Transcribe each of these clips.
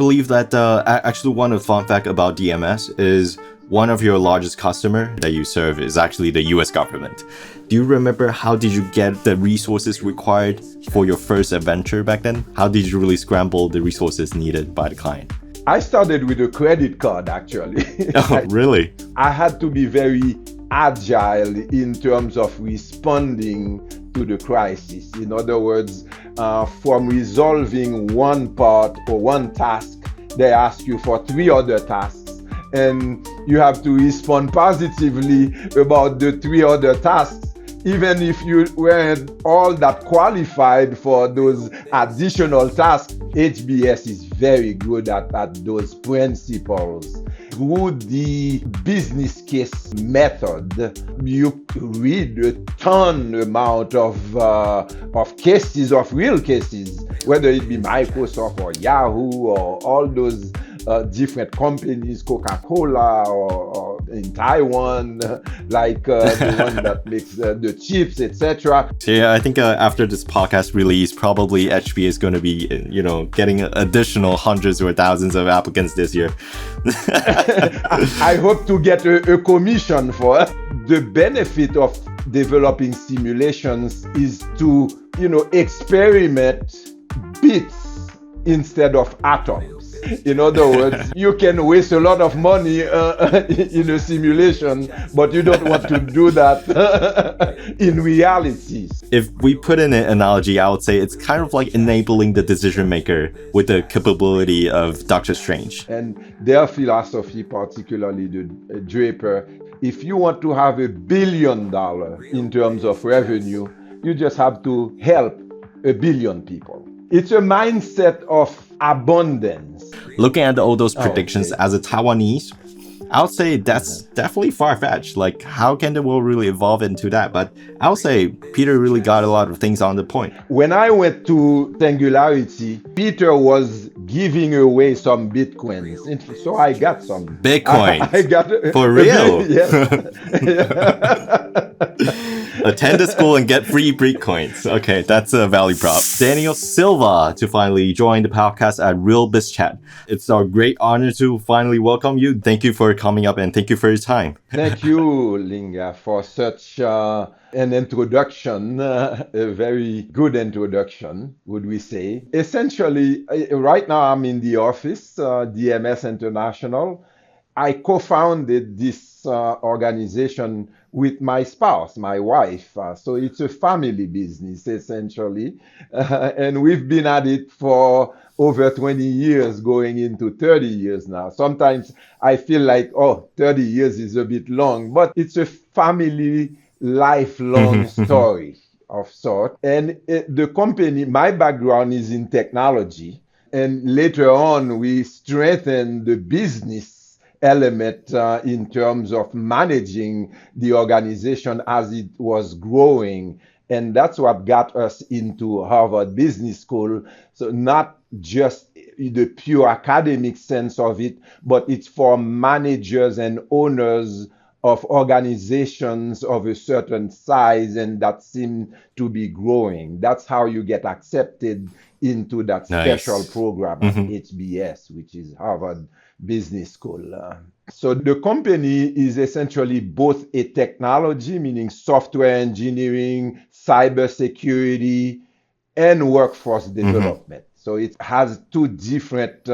believe that actually one of the fun fact about DMS is one of your largest customer that you serve is actually the US government. Do you remember how did you get the resources required for your first adventure back then? How did you really scramble the resources needed by the client? I started with a credit card, actually. Oh, really? I had to be very agile in terms of responding to the crisis. In other words, from resolving one part or one task, they ask you for 3 other tasks. And you have to respond positively about the 3 other tasks, even if you weren't all that qualified for those additional tasks. HBS is very good at those principles. Through the business case method, you read a ton amount of cases, of real cases, whether it be Microsoft or Yahoo or all those different companies, Coca-Cola or in Taiwan, like the one that makes the chips, etc. So yeah, I think after this podcast release, probably HBS is going to be, getting additional hundreds or thousands of applicants this year. I hope to get a commission for it. The benefit of developing simulations is to, experiment bits instead of atoms. In other words, you can waste a lot of money in a simulation, but you don't want to do that in reality. If we put in an analogy, I would say it's kind of like enabling the decision maker with the capability of Doctor Strange. And their philosophy, particularly the Draper, if you want to have $1 billion in terms of revenue, you just have to help 1 billion people. It's a mindset of abundance. Looking at all those predictions as a Taiwanese, I would say that's definitely far-fetched. Like, how can the world really evolve into that? But I would say Peter really got a lot of things on the point. When I went to Singularity, Peter was giving away some Bitcoins. So I got some. Bitcoin? I got For real? Yes. Attend the school and get free Bitcoins. Okay, that's a value prop. Daniel Silva to finally join the podcast at Real Biz Chat. It's our great honor to finally welcome you. Thank you for coming up and thank you for your time. Thank you, Linga, for such an introduction, a very good introduction, would we say. Essentially, right now I'm in the office, DMS International. I co-founded this organization with my spouse, my wife. So it's a family business, essentially. And we've been at it for over 20 years, going into 30 years now. Sometimes I feel like, 30 years is a bit long, but it's a family lifelong story of sort. And the company, my background is in technology. And later on, we strengthened the business element in terms of managing the organization as it was growing. And that's what got us into Harvard Business School. So not just the pure academic sense of it, but it's for managers and owners of organizations of a certain size and that seem to be growing. That's how you get accepted into that special program at HBS, which is Harvard Business School. So the company is essentially both a technology, meaning software engineering, cybersecurity, and workforce development. So it has 2 different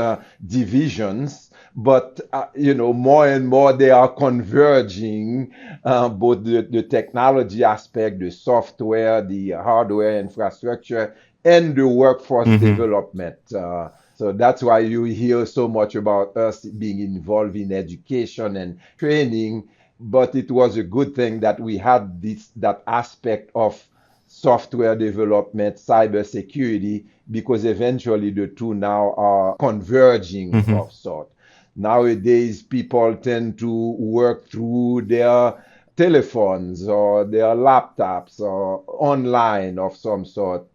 divisions, but more and more they are converging, both the technology aspect, the software, the hardware infrastructure, and the workforce development. So that's why you hear so much about us being involved in education and training. But it was a good thing that we had that aspect of software development, cybersecurity, because eventually the 2 now are converging of sort. Nowadays, people tend to work through their telephones or their laptops or online of some sort.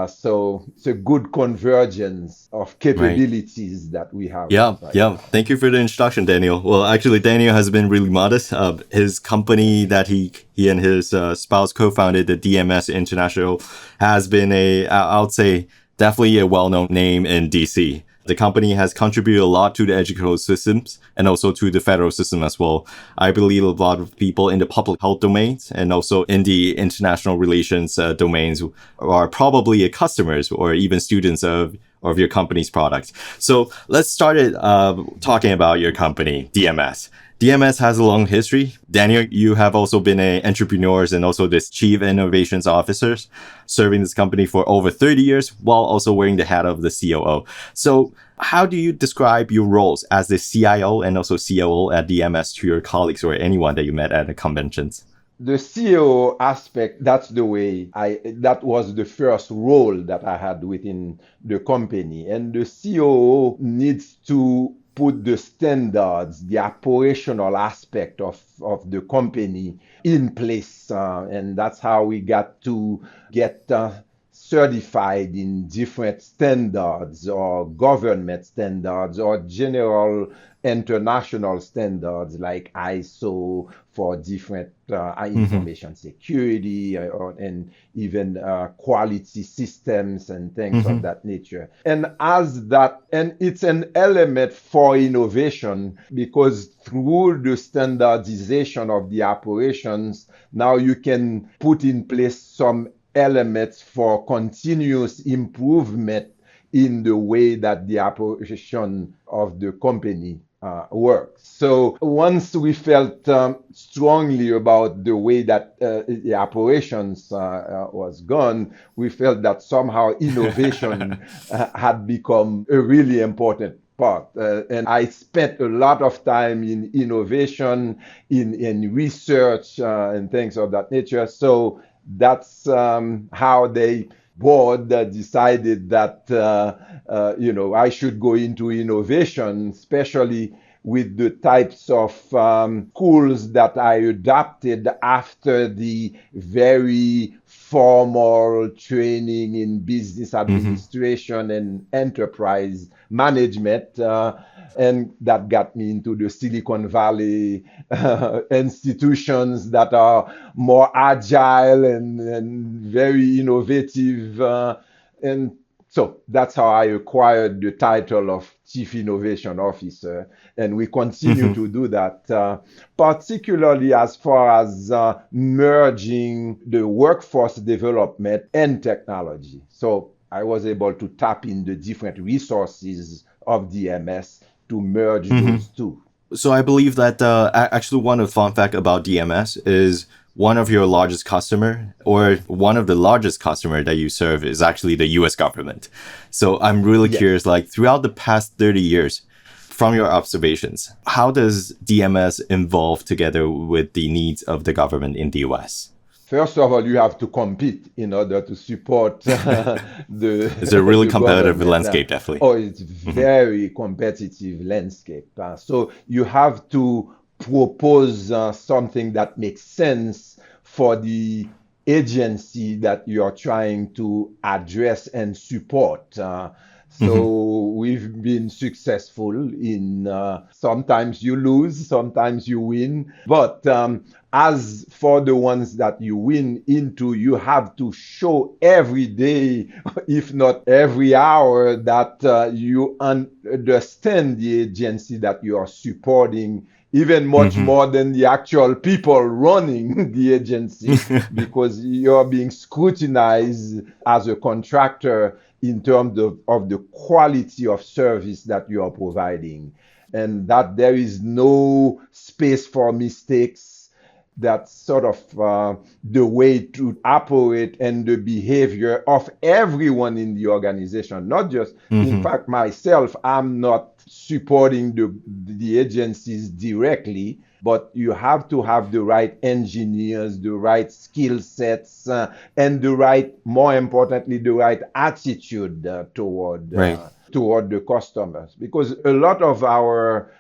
So it's a good convergence of capabilities that we have. Yeah. Thank you for the introduction, Daniel. Well, actually, Daniel has been really modest. His company that he and his spouse co-founded, the DMS International, has been I would say, definitely a well-known name in DC. The company has contributed a lot to the educational systems and also to the federal system as well. I believe a lot of people in the public health domains and also in the international relations domains are probably customers or even students of your company's products. So let's start it talking about your company, DMS. DMS has a long history. Daniel, you have also been an entrepreneur and also this chief innovations officer, serving this company for over 30 years while also wearing the hat of the COO. So how do you describe your roles as the CIO and also COO at DMS to your colleagues or anyone that you met at the conventions? The CEO aspect, that was the first role that I had within the company. And the COO needs to put the standards, the operational aspect of the company in place. And that's how we got to get certified in different standards or government standards or general international standards like ISO for different information security and even quality systems and things of that nature. And it's an element for innovation because through the standardization of the operations, now you can put in place some elements for continuous improvement in the way that the operation of the company works. So once we felt strongly about the way that the operations was gone, we felt that somehow innovation had become a really important part. And I spent a lot of time in innovation, in research and things of that nature. So that's how the board decided that I should go into innovation, especially with the types of schools that I adopted after the very formal training in business administration and enterprise management. And that got me into the Silicon Valley institutions that are more agile and very innovative. And so that's how I acquired the title of Chief Innovation Officer. And we continue to do that, particularly as far as merging the workforce development and technology. So I was able to tap in the different resources of DMS to merge those two. So I believe that actually one of the fun fact about DMS is one of your largest customer or one of the largest customer that you serve is actually the US government. So I'm really curious, like throughout the past 30 years, from your observations, how does DMS evolve together with the needs of the government in the US? First of all, you have to compete in order to support It's a really competitive landscape, definitely. Oh, it's very competitive landscape. So you have to propose something that makes sense for the agency that you are trying to address and support. So we've been successful in sometimes you lose, sometimes you win. But as for the ones that you win into, you have to show every day, if not every hour, that you understand the agency that you are supporting, even much more than the actual people running the agency, because you're being scrutinized as a contractor in terms of the quality of service that you are providing, and that there is no space for mistakes. That's sort of the way to operate and the behavior of everyone in the organization, not just, in fact, myself, I'm not supporting the agencies directly, but you have to have the right engineers, the right skill sets, and more importantly, the right attitude toward the customers. Because a lot of our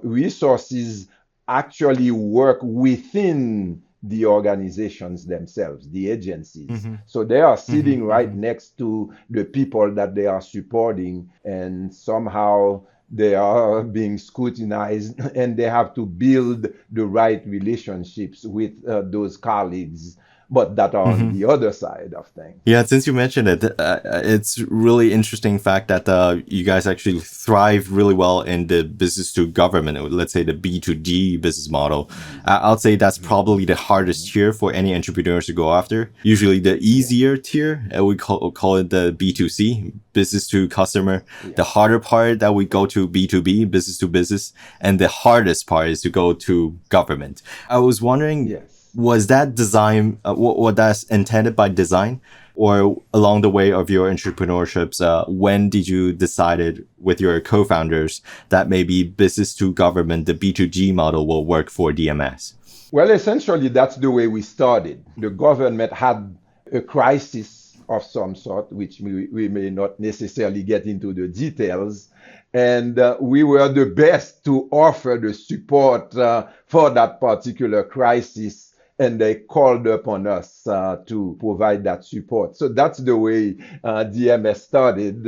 resources actually work within the organizations themselves, the agencies. So they are sitting right next to the people that they are supporting, and somehow they are being scrutinized, and they have to build the right relationships with those colleagues but that are on the other side of things. Yeah, since you mentioned it, it's really interesting fact that you guys actually thrive really well in the business to government, or let's say the B2G business model. I'll say that's probably the hardest tier for any entrepreneurs to go after. Usually the easier tier, we call it the B2C, business to customer. The harder part that we go to B2B, business to business. And the hardest part is to go to government. I was wondering, was that design, what that's intended by design, or along the way of your entrepreneurships, when did you decided with your co-founders that maybe business to government, the B2G model will work for DMS? Well, essentially, that's the way we started. The government had a crisis of some sort, which we may not necessarily get into the details. And we were the best to offer the support for that particular crisis. And they called upon us to provide that support. So that's the way DMS started.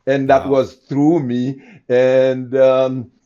And that was through me. And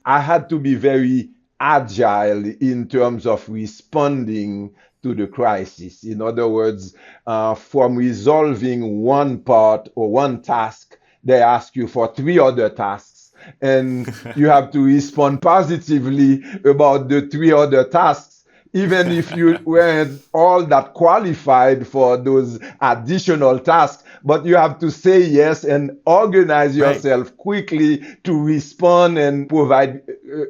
I had to be very agile in terms of responding to the crisis. In other words, from resolving one part or one task, they ask you for 3 other tasks. And you have to respond positively about the 3 other tasks, even if you weren't all that qualified for those additional tasks. But you have to say yes and organize yourself quickly to respond and provide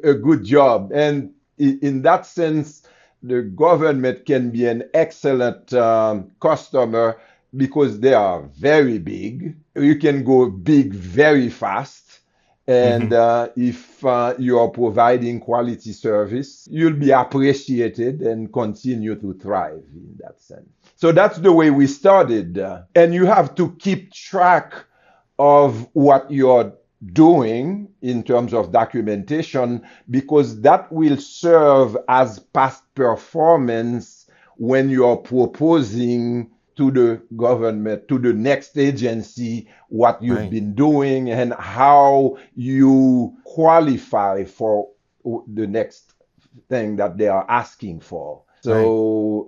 a good job. And in that sense, the government can be an excellent customer because they are very big. You can go big very fast. And if you are providing quality service, you'll be appreciated and continue to thrive in that sense. So that's the way we started. And you have to keep track of what you're doing in terms of documentation, because that will serve as past performance when you are proposing to the government, to the next agency, what you've been doing and how you qualify for the next thing that they are asking for. So,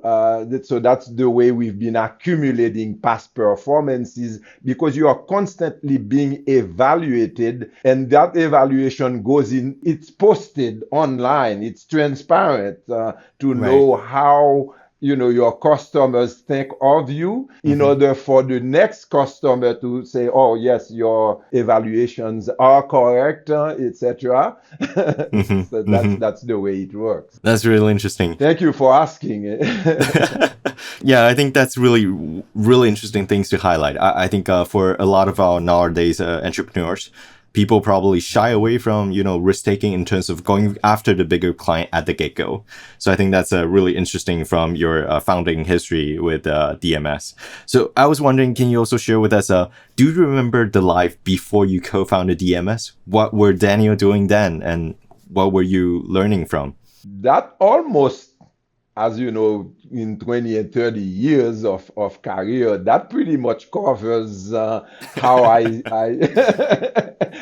so that's the way we've been accumulating past performances, because you are constantly being evaluated, and that evaluation goes in, it's posted online, it's transparent to know how your customers think of you in order for the next customer to say, oh, yes, your evaluations are correct, etc. So that's the way it works. That's really interesting. Thank you for asking. Yeah, I think that's really, really interesting things to highlight. I think for a lot of our nowadays entrepreneurs, people probably shy away from, risk-taking in terms of going after the bigger client at the get-go. So I think that's really interesting from your founding history with DMS. So I was wondering, can you also share with us, do you remember the life before you co-founded DMS? What were Daniel doing then, and what were you learning from? That almost, as you know, in 20 and 30 years of career, that pretty much covers how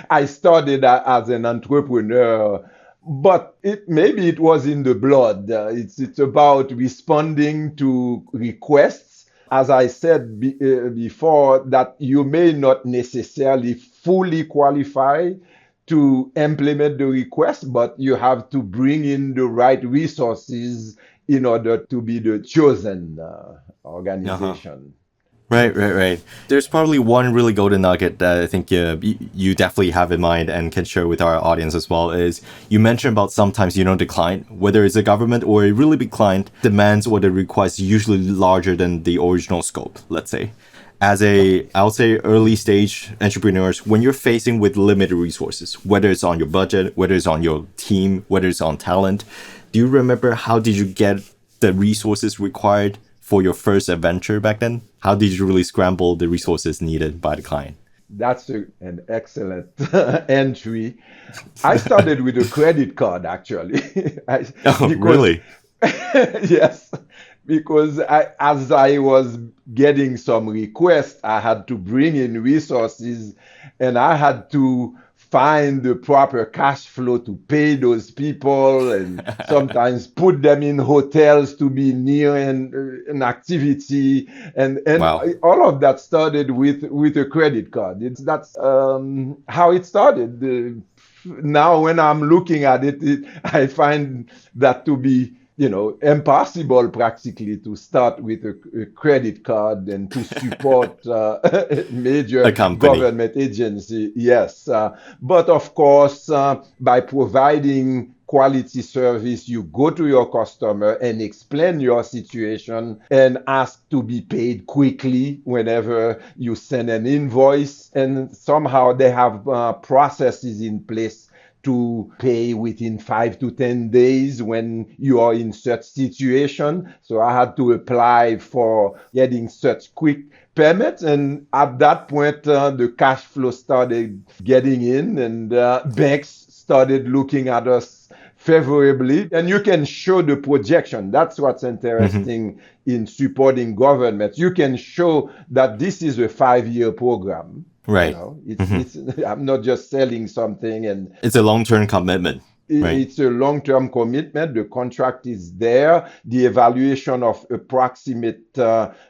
I started as an entrepreneur. But maybe it was in the blood. It's about responding to requests. As I said before, that you may not necessarily fully qualify to implement the request, but you have to bring in the right resources in order to be the chosen organization. Right. There's probably one really golden nugget that I think you definitely have in mind and can share with our audience as well, is you mentioned about sometimes the client, whether it's a government or a really big client, demands or the request usually larger than the original scope, let's say. As I would say, early stage entrepreneurs, when you're facing with limited resources, whether it's on your budget, whether it's on your team, whether it's on talent, do you remember how did you get the resources required for your first adventure back then? How did you really scramble the resources needed by the client? That's an excellent entry. I started with a credit card, actually. Really? Yes. Because as I was getting some requests, I had to bring in resources, and I had to find the proper cash flow to pay those people, and sometimes put them in hotels to be near an activity, and Wow. all of that started with a credit card. That's how it started. Now when I'm looking at it, I find that to be, impossible practically to start with a credit card and to support major A company. government agency. Yes. But of course, by providing quality service, you go to your customer and explain your situation and ask to be paid quickly whenever you send an invoice. And somehow they have processes in place to pay within 5 to 10 days when you are in such situation. So I had to apply for getting such quick payment, and at that point the cash flow started getting in, and banks started looking at us favorably, and you can show the projection. That's what's interesting in supporting government. You can show that this is a 5-year program. Right. It's I'm not just selling something, and It's a long-term commitment. Right. it's a long-term commitment. The contract is there. The evaluation of approximate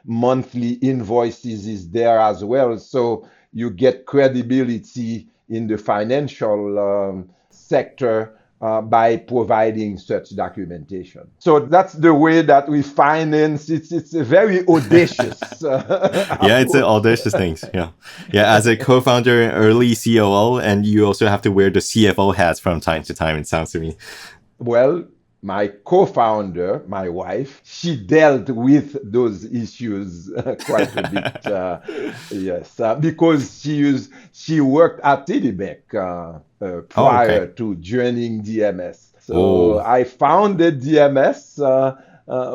monthly invoices is there as well. So you get credibility in the financial sector by providing such documentation. So that's the way that we finance. It's a very audacious. Yeah, it's an audacious thing. Yeah. As a co-founder and early COO, and you also have to wear the CFO hats from time to time, it sounds to me. Well, my co-founder, my wife, she dealt with those issues quite a bit. Yes, because she worked at TD Bank prior to joining DMS. So I founded DMS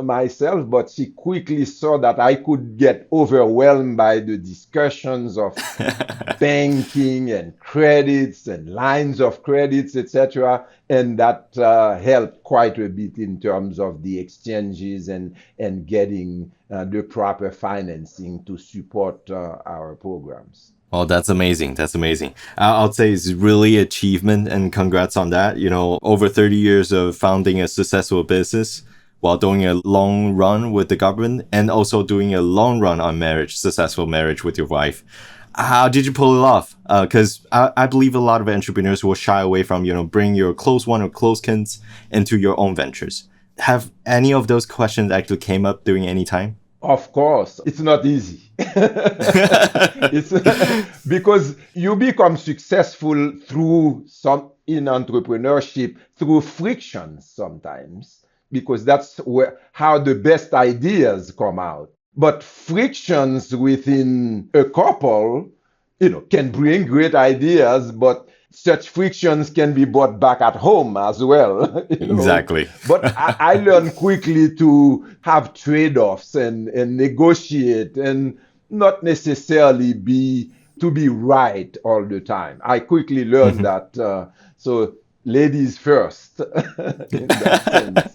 myself, but she quickly saw that I could get overwhelmed by the discussions of banking and credits and lines of credits, etc. And that helped quite a bit in terms of the exchanges and getting the proper financing to support our programs. Oh, that's amazing. That's amazing. I'll say it's really achievement, and congrats on that. Over 30 years of founding a successful business while doing a long run with the government, and also doing a long run on marriage, successful marriage with your wife. How did you pull it off? Because I believe a lot of entrepreneurs will shy away from, bring your close one or close kins into your own ventures. Have any of those questions actually came up during any time? Of course, it's not easy. It's because you become successful in entrepreneurship through friction sometimes, because that's how the best ideas come out. But frictions within a couple, can bring great ideas, but such frictions can be brought back at home as well. Exactly. But I learned quickly to have trade-offs and negotiate, and not necessarily be right all the time. I quickly learned that. So ladies first. In that sense.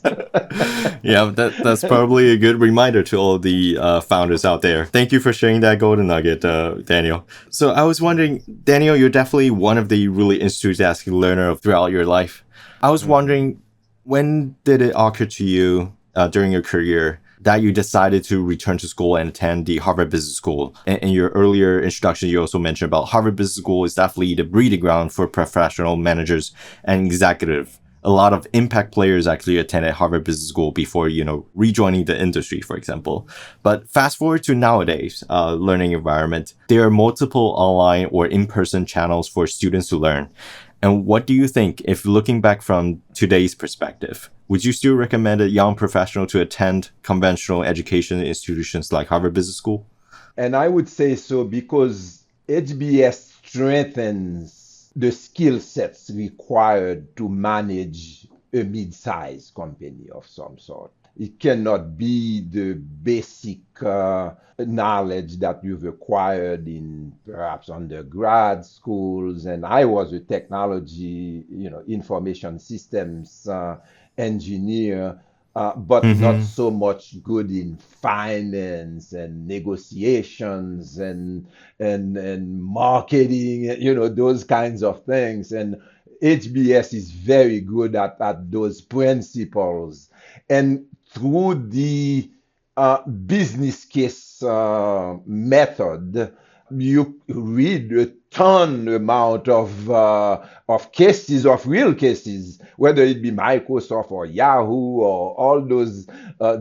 Yeah, that's probably a good reminder to all the founders out there. Thank you for sharing that golden nugget, Daniel. So I was wondering, Daniel, you're definitely one of the really enthusiastic learner throughout your life. I was wondering, when did it occur to you during your career that you decided to return to school and attend the Harvard Business School? In your earlier introduction, you also mentioned about Harvard Business School is definitely the breeding ground for professional managers and executives. A lot of impact players actually attended Harvard Business School before, rejoining the industry, for example. But fast forward to nowadays, learning environment, there are multiple online or in-person channels for students to learn. And what do you think, if looking back from today's perspective, would you still recommend a young professional to attend conventional education institutions like Harvard Business School? And I would say so, because HBS strengthens the skill sets required to manage a mid-sized company of some sort. It cannot be the basic knowledge that you've acquired in perhaps undergrad schools. And I was a technology, information systems engineer. but not so much good in finance and negotiations and marketing, those kinds of things. And HBS is very good at those principles. And through the business case method, you read a ton amount of cases, of real cases, whether it be Microsoft or Yahoo or all those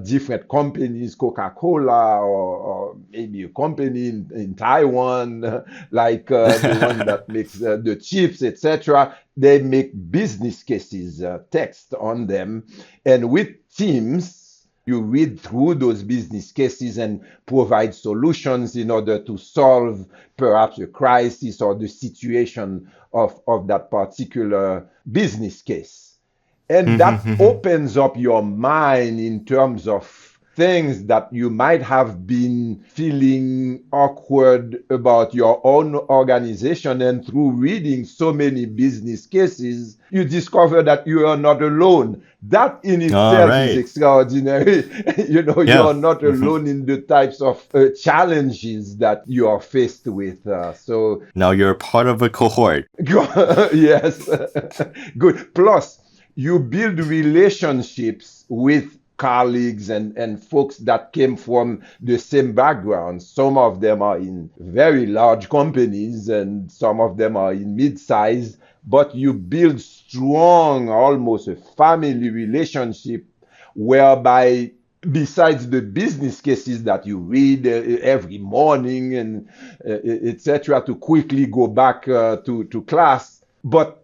different companies, Coca-Cola or maybe a company in Taiwan, like the one that makes the chips, etc. They make business cases, text on them, and with Teams, you read through those business cases and provide solutions in order to solve perhaps a crisis or the situation of that particular business case. And that opens up your mind in terms of things that you might have been feeling awkward about your own organization. And through reading so many business cases, you discover that you are not alone. That in itself is extraordinary. You're not alone in the types of challenges that you are faced with. So now you're part of a cohort. Yes. Good. Plus, you build relationships with colleagues and folks that came from the same background. Some of them are in very large companies and some of them are in mid-size, but you build strong, almost a family relationship whereby besides the business cases that you read every morning and etc. to quickly go back to class, but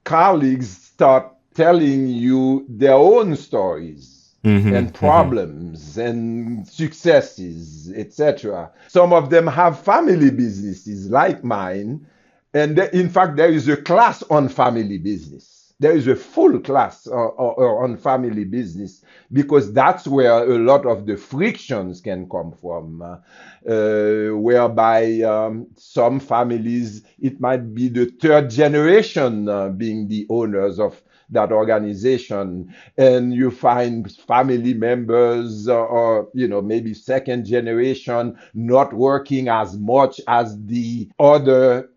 colleagues start telling you their own stories and problems and successes, etc. Some of them have family businesses like mine. And in fact, there is a class on family business. There is a full class on family business because that's where a lot of the frictions can come from, whereby some families, it might be the third generation being the owners of that organization, and you find family members or maybe second generation not working as much as the other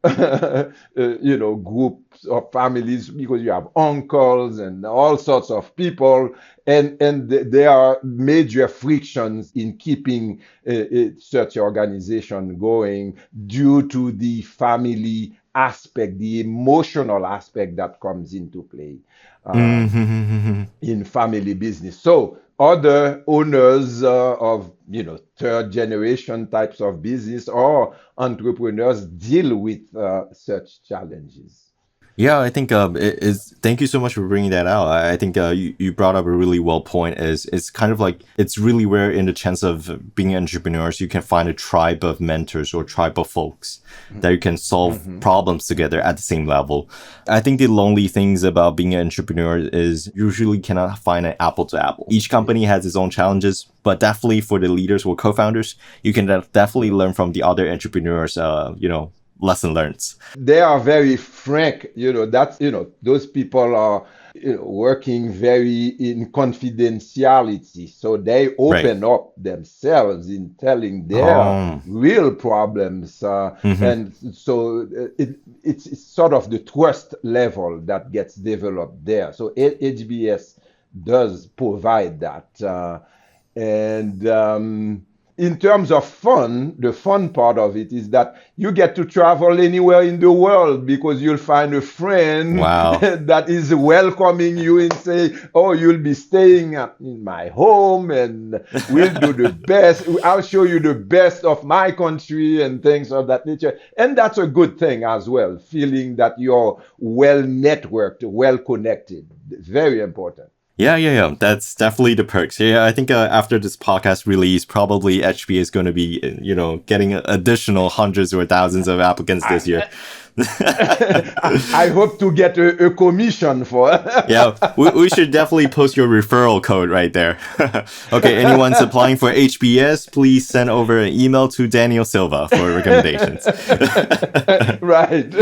groups of families, because you have uncles and all sorts of people, and there are major frictions in keeping such organization going due to the family aspect, the emotional aspect that comes into play in family business. So other owners of third generation types of business or entrepreneurs deal with such challenges. Yeah, I think thank you so much for bringing that out. I think you brought up a really well point. It's kind of like, it's really rare in the chance of being entrepreneurs, you can find a tribe of mentors or tribe of folks that you can solve problems together at the same level. I think the lonely things about being an entrepreneur is usually cannot find an apple to apple. Each company has its own challenges, but definitely for the leaders or co-founders, you can definitely learn from the other entrepreneurs, lesson learned. They are very frank, that's, those people are working very in confidentiality. So they open up themselves in telling their real problems. And so it's sort of the trust level that gets developed there. So HBS does provide that. In terms of fun, the fun part of it is that you get to travel anywhere in the world because you'll find a friend that is welcoming you and say, oh, you'll be staying in my home and we'll do the best. I'll show you the best of my country and things of that nature. And that's a good thing as well, feeling that you're well networked, well connected. Very important. Yeah. That's definitely the perks. Yeah, I think after this podcast release, probably HBS is going to be, getting additional hundreds or thousands of applicants this year. I hope to get a commission for. Yeah, we should definitely post your referral code right there. Okay, anyone's applying for HBS, please send over an email to Daniel Silva for recommendations. Right.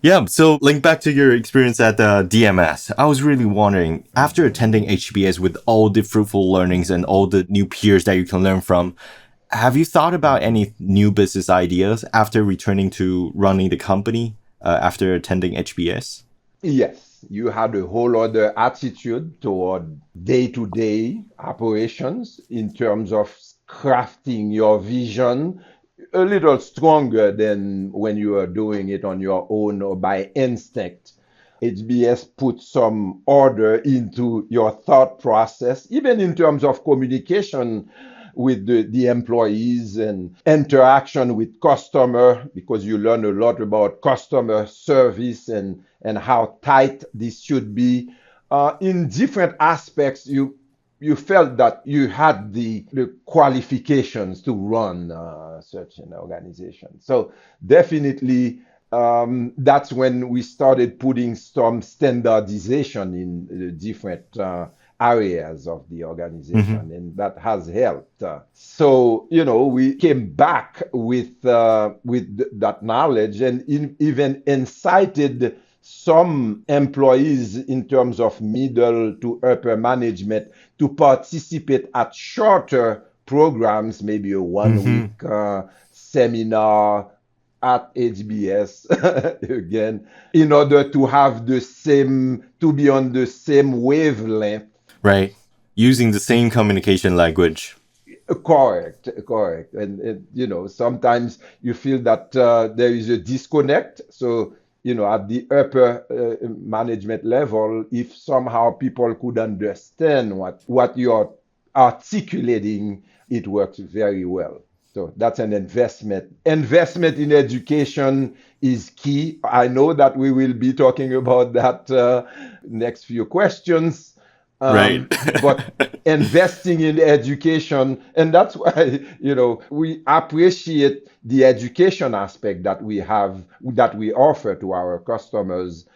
Yeah, so link back to your experience at the DMS. I was really wondering, after attending HBS with all the fruitful learnings and all the new peers that you can learn from, have you thought about any new business ideas after returning to running the company after attending HBS? Yes, you had a whole other attitude toward day-to-day operations in terms of crafting your vision a little stronger than when you are doing it on your own or by instinct. HBS put some order into your thought process, even in terms of communication with the employees and interaction with customer, because you learn a lot about customer service and how tight this should be. In different aspects, you felt that you had the qualifications to run such an organization. So definitely, that's when we started putting some standardization in the different areas of the organization, and that has helped. So we came back with that knowledge, and even incited some employees in terms of middle to upper management to participate at shorter programs, maybe a 1 week seminar at HBS again, in order to have to be on the same wavelength. Right. Using the same communication language. Correct. And sometimes you feel that there is a disconnect. So, at the upper management level, if somehow people could understand what you're articulating, it works very well. So that's an investment. Investment in education is key. I know that we will be talking about that next few questions. Right. But investing in education, and that's why, we appreciate the education aspect that we offer to our customers,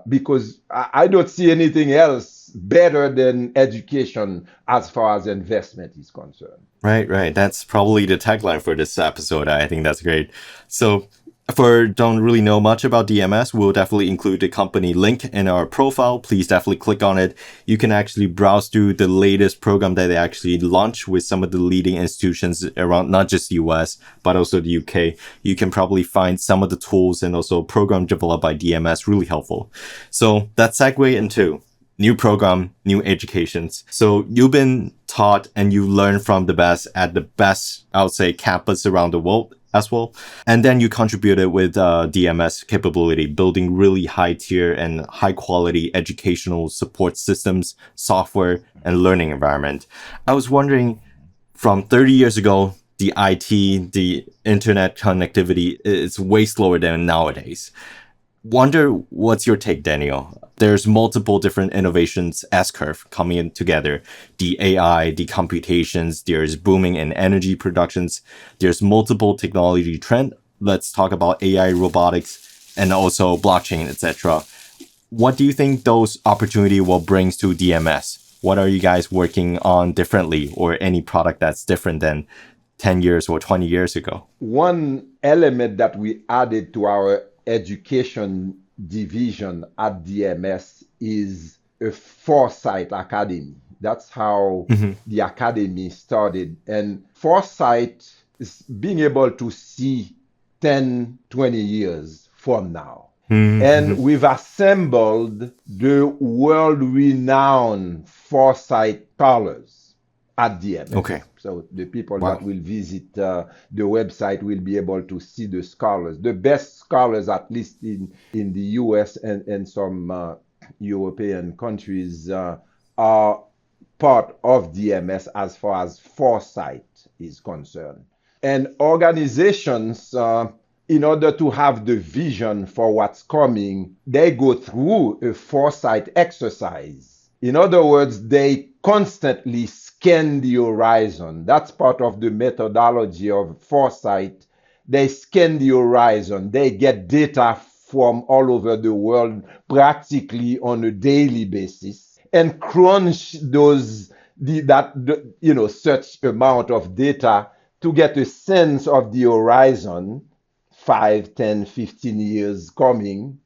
because I don't see anything else better than education as far as investment is concerned. Right. That's probably the tagline for this episode. I think that's great. So, for don't really know much about DMS, we'll definitely include the company link in our profile. Please definitely click on it. You can actually browse through the latest program that they actually launched with some of the leading institutions around not just the US, but also the UK. You can probably find some of the tools and also program developed by DMS really helpful. So that's segue into new program, new educations. So you've been taught and you learned from the best at the best, I would say, campus around the world as well. And then you contributed with DMS capability, building really high tier and high quality educational support systems, software, and learning environment. I was wondering, from 30 years ago, the IT, the internet connectivity is way slower than nowadays. Wonder what's your take, Daniel? There's multiple different innovations S-curve coming in together. The AI, the computations, there's booming in energy productions. There's multiple technology trend. Let's talk about AI, robotics, and also blockchain, etc. What do you think those opportunity will bring to DMS? What are you guys working on differently, or any product that's different than 10 years or 20 years ago? One element that we added to our education division at DMS is a Foresight Academy. That's how the academy started. And Foresight is being able to see 10, 20 years from now. And we've assembled the world-renowned Foresight scholars at DMS. Okay. So the people that will visit the website will be able to see the scholars, the best scholars, at least in the US and some European countries, are part of DMS as far as Foresight is concerned. And organizations, in order to have the vision for what's coming, they go through a Foresight exercise. In other words, they constantly scan the horizon. That's part of the methodology of Foresight. They scan the horizon. They get data from all over the world practically on a daily basis and crunch such amount of data to get a sense of the horizon 5, 10, 15 years coming.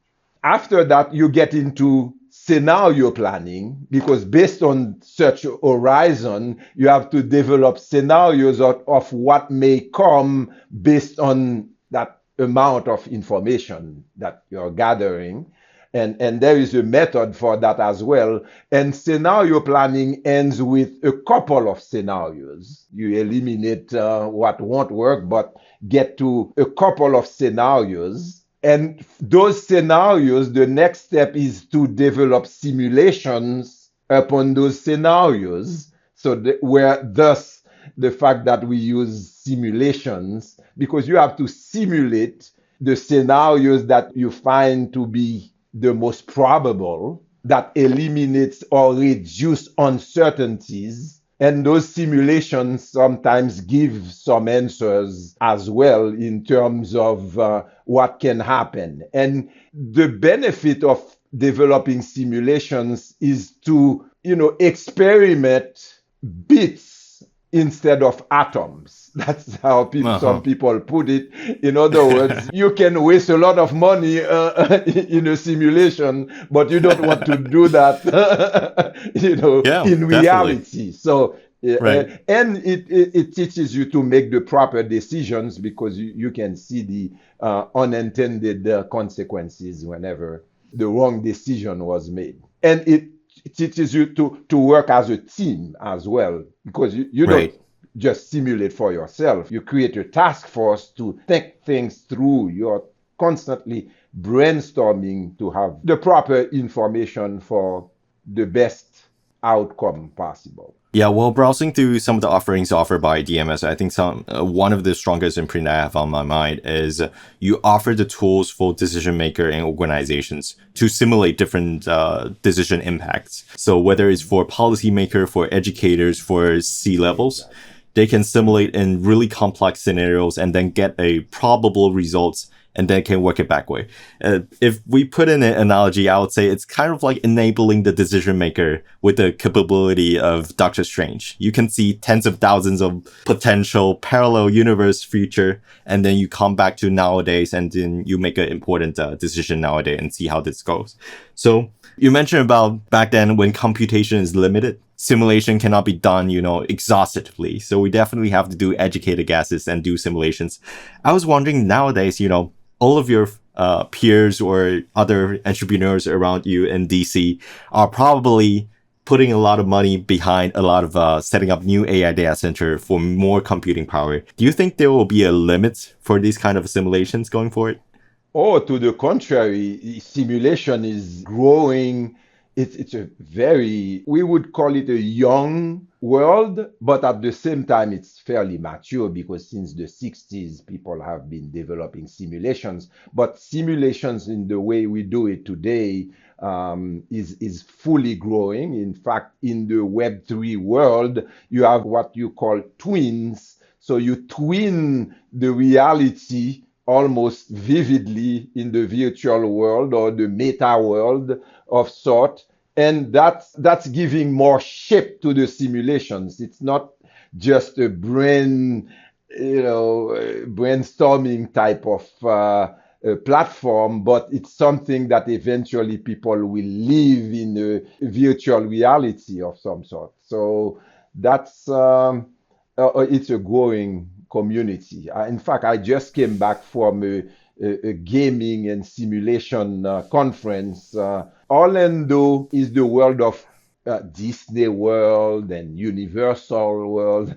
After that, you get into scenario planning because based on such horizon, you have to develop scenarios of what may come based on that amount of information that you're gathering. And there is a method for that as well. And scenario planning ends with a couple of scenarios. You eliminate what won't work, but get to a couple of scenarios. And those scenarios, the next step is to develop simulations upon those scenarios. So where thus the fact that we use simulations, because you have to simulate the scenarios that you find to be the most probable, that eliminates or reduce uncertainties. And those simulations sometimes give some answers as well in terms of what can happen. And the benefit of developing simulations is to, experiment bits instead of atoms. That's how some people put it. In other words, you can waste a lot of money in a simulation, but you don't want to do that, in reality. So, right. And it teaches you to make the proper decisions because you can see the unintended consequences whenever the wrong decision was made. And it teaches you to work as a team as well, because you don't just simulate for yourself. You create a task force to think things through. You're constantly brainstorming to have the proper information for the best outcome possible. Yeah, well, browsing through some of the offerings offered by DMS, I think one of the strongest imprint I have on my mind is you offer the tools for decision maker and organizations to simulate different decision impacts. So whether it's for policymaker, for educators, for C-levels, they can simulate in really complex scenarios and then get a probable results and then can work it back way. If we put in an analogy, I would say it's kind of like enabling the decision maker with the capability of Doctor Strange. You can see tens of thousands of potential parallel universe future, and then you come back to nowadays, and then you make an important decision nowadays and see how this goes. So you mentioned about back then when computation is limited, simulation cannot be done, exhaustively. So we definitely have to do educated guesses and do simulations. I was wondering nowadays, all of your peers or other entrepreneurs around you in DC are probably putting a lot of money behind a lot of setting up new AI data center for more computing power. Do you think there will be a limit for these kind of simulations going forward? Oh, to the contrary, simulation is growing. It's we would call it a young world, but at the same time, it's fairly mature because since the 60s, people have been developing simulations. But simulations in the way we do it today is fully growing. In fact, in the Web3 world, you have what you call twins. So you twin the reality almost vividly in the virtual world or the meta world of sort, and that's giving more shape to the simulations. It's not just a brainstorming type of platform, but it's something that eventually people will live in a virtual reality of some sort. So that's it's a growing community. In fact, I just came back from a gaming and simulation conference. Orlando is the world of Disney World and Universal World.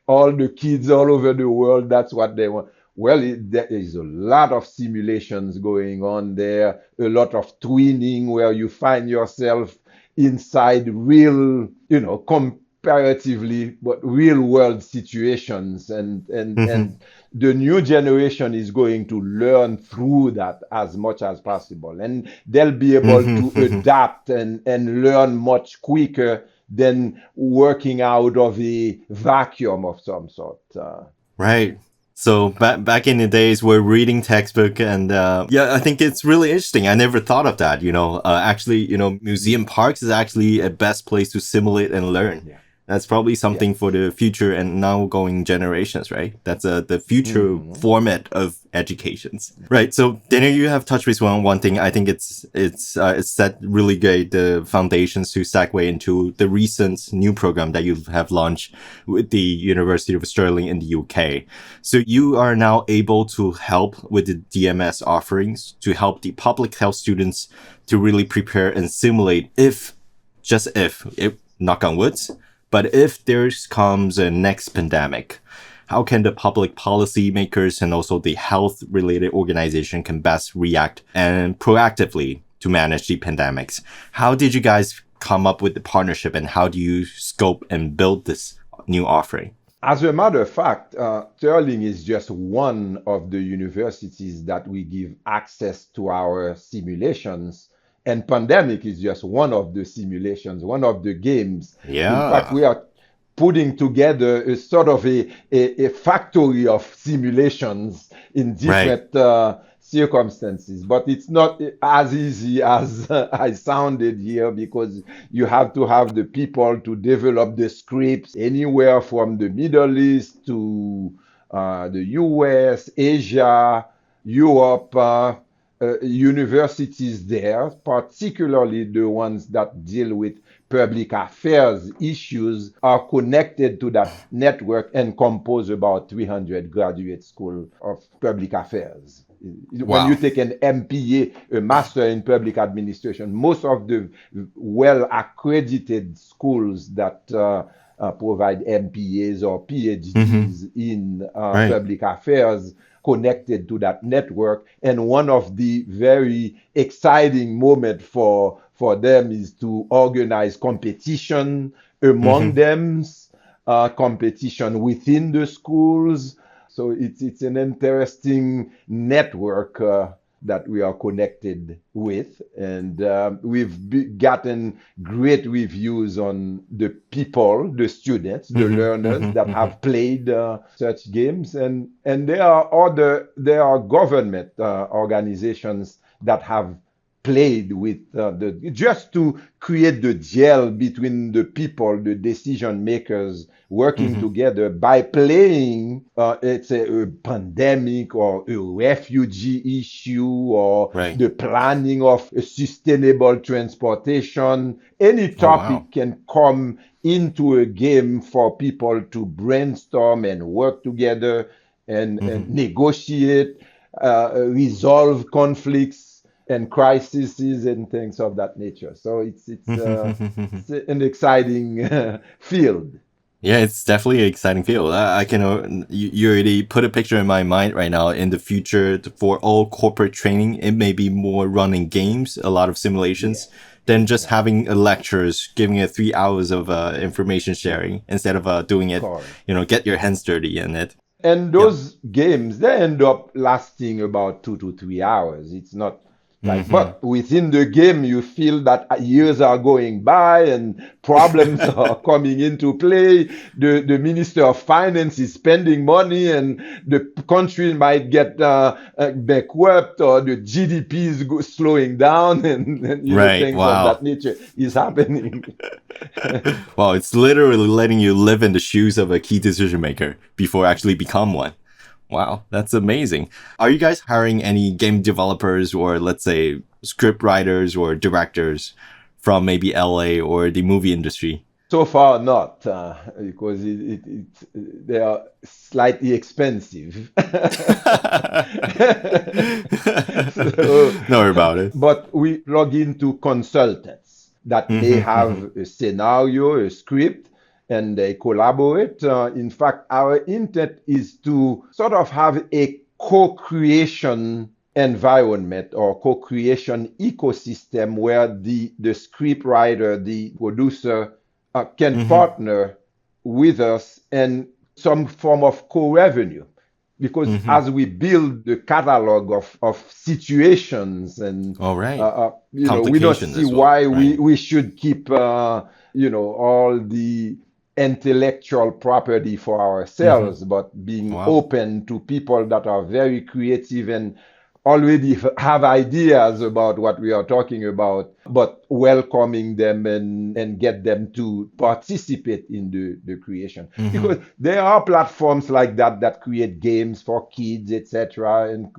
All the kids all over the world, that's what they want. Well, there is a lot of simulations going on there, a lot of twinning where you find yourself inside real, comparatively, but real world situations. And the new generation is going to learn through that as much as possible. And they'll be able to adapt and learn much quicker than working out of a vacuum of some sort. Right. So back in the days, we're reading textbook, and yeah, I think it's really interesting. I never thought of that. Actually, museum parks is actually a best place to simulate and learn. Yeah. That's probably something Yes. for the future and now going generations, right? That's the future format of educations, right? So Daniel, you have touched base on one thing. I think it's set really great the foundations to segue into the recent new program that you have launched with the University of Stirling in the UK. So you are now able to help with the DMS offerings to help the public health students to really prepare and simulate if knock on woods, but if there comes a next pandemic, how can the public policy makers and also the health related organization can best react and proactively to manage the pandemics? How did you guys come up with the partnership and how do you scope and build this new offering? As a matter of fact, Stirling is just one of the universities that we give access to our simulations. And Pandemic is just one of the simulations, one of the games. In fact, Yeah. we are putting together a sort of a factory of simulations in Right. different circumstances. But it's not as easy as I sounded here because you have to have the people to develop the scripts anywhere from the Middle East to the US, Asia, Europe. Universities there, particularly the ones that deal with public affairs issues, are connected to that network and compose about 300 graduate school of public affairs. When you Wow. take an MPA, a Master in Public Administration, most of the well accredited schools that provide MPAs or Mm-hmm. PhDs in Right. public affairs connected to that network. And one of the very exciting moments for them is to organize competition among Mm-hmm. them, competition within the schools. So it's an interesting network that we are connected with, and we've gotten great reviews on the people, the students, the Mm-hmm. learners that Mm-hmm. have played such games, and there are government organizations that have played with just to create the gel between the people, the decision makers working Mm-hmm. together by playing, it's a pandemic or a refugee issue or Right. the planning of a sustainable transportation. Any Oh, wow. topic can come into a game for people to brainstorm and work together and Mm-hmm. negotiate, resolve conflicts and crises and things of that nature. So it's an exciting field. Yeah, it's definitely an exciting field. I can, you already put a picture in my mind right now. In the future, for all corporate training, it may be more running games, a lot of Yeah, simulations, than just yeah, having lectures, giving it 3 hours of information sharing instead of doing it, correct. get your hands dirty in it. And Yeah. those games, they end up lasting about 2 to 3 hours. It's not like, Mm-hmm. but within the game, you feel that years are going by and problems are coming into play. The Minister of Finance is spending money and the country might get bankrupt or the GDP is slowing down and Right. things of that Wow. nature is happening. Well, it's literally letting you live in the shoes of a key decision maker before actually become one. Wow, that's amazing. Are you guys hiring any game developers or let's say script writers or directors from maybe LA or the movie industry? So far, not because they are slightly expensive. So, Don't worry about it. but we plug into consultants that may Mm-hmm, mm-hmm. have a scenario, a script, and they collaborate. In fact, our intent is to sort of have a co-creation environment or co-creation ecosystem where the script writer, the producer can Mm-hmm, partner with us and some form of co-revenue. Because mm-hmm. as we build the catalog of situations and All right. we don't Complications see as well. why Right. we should keep all the intellectual property for Hmm. ourselves, but being Wow. open to people that are very creative and already have ideas about what we are talking about, but welcoming them and get them to participate in the creation. Hmm. Because there are platforms like that that create games for kids, etc., and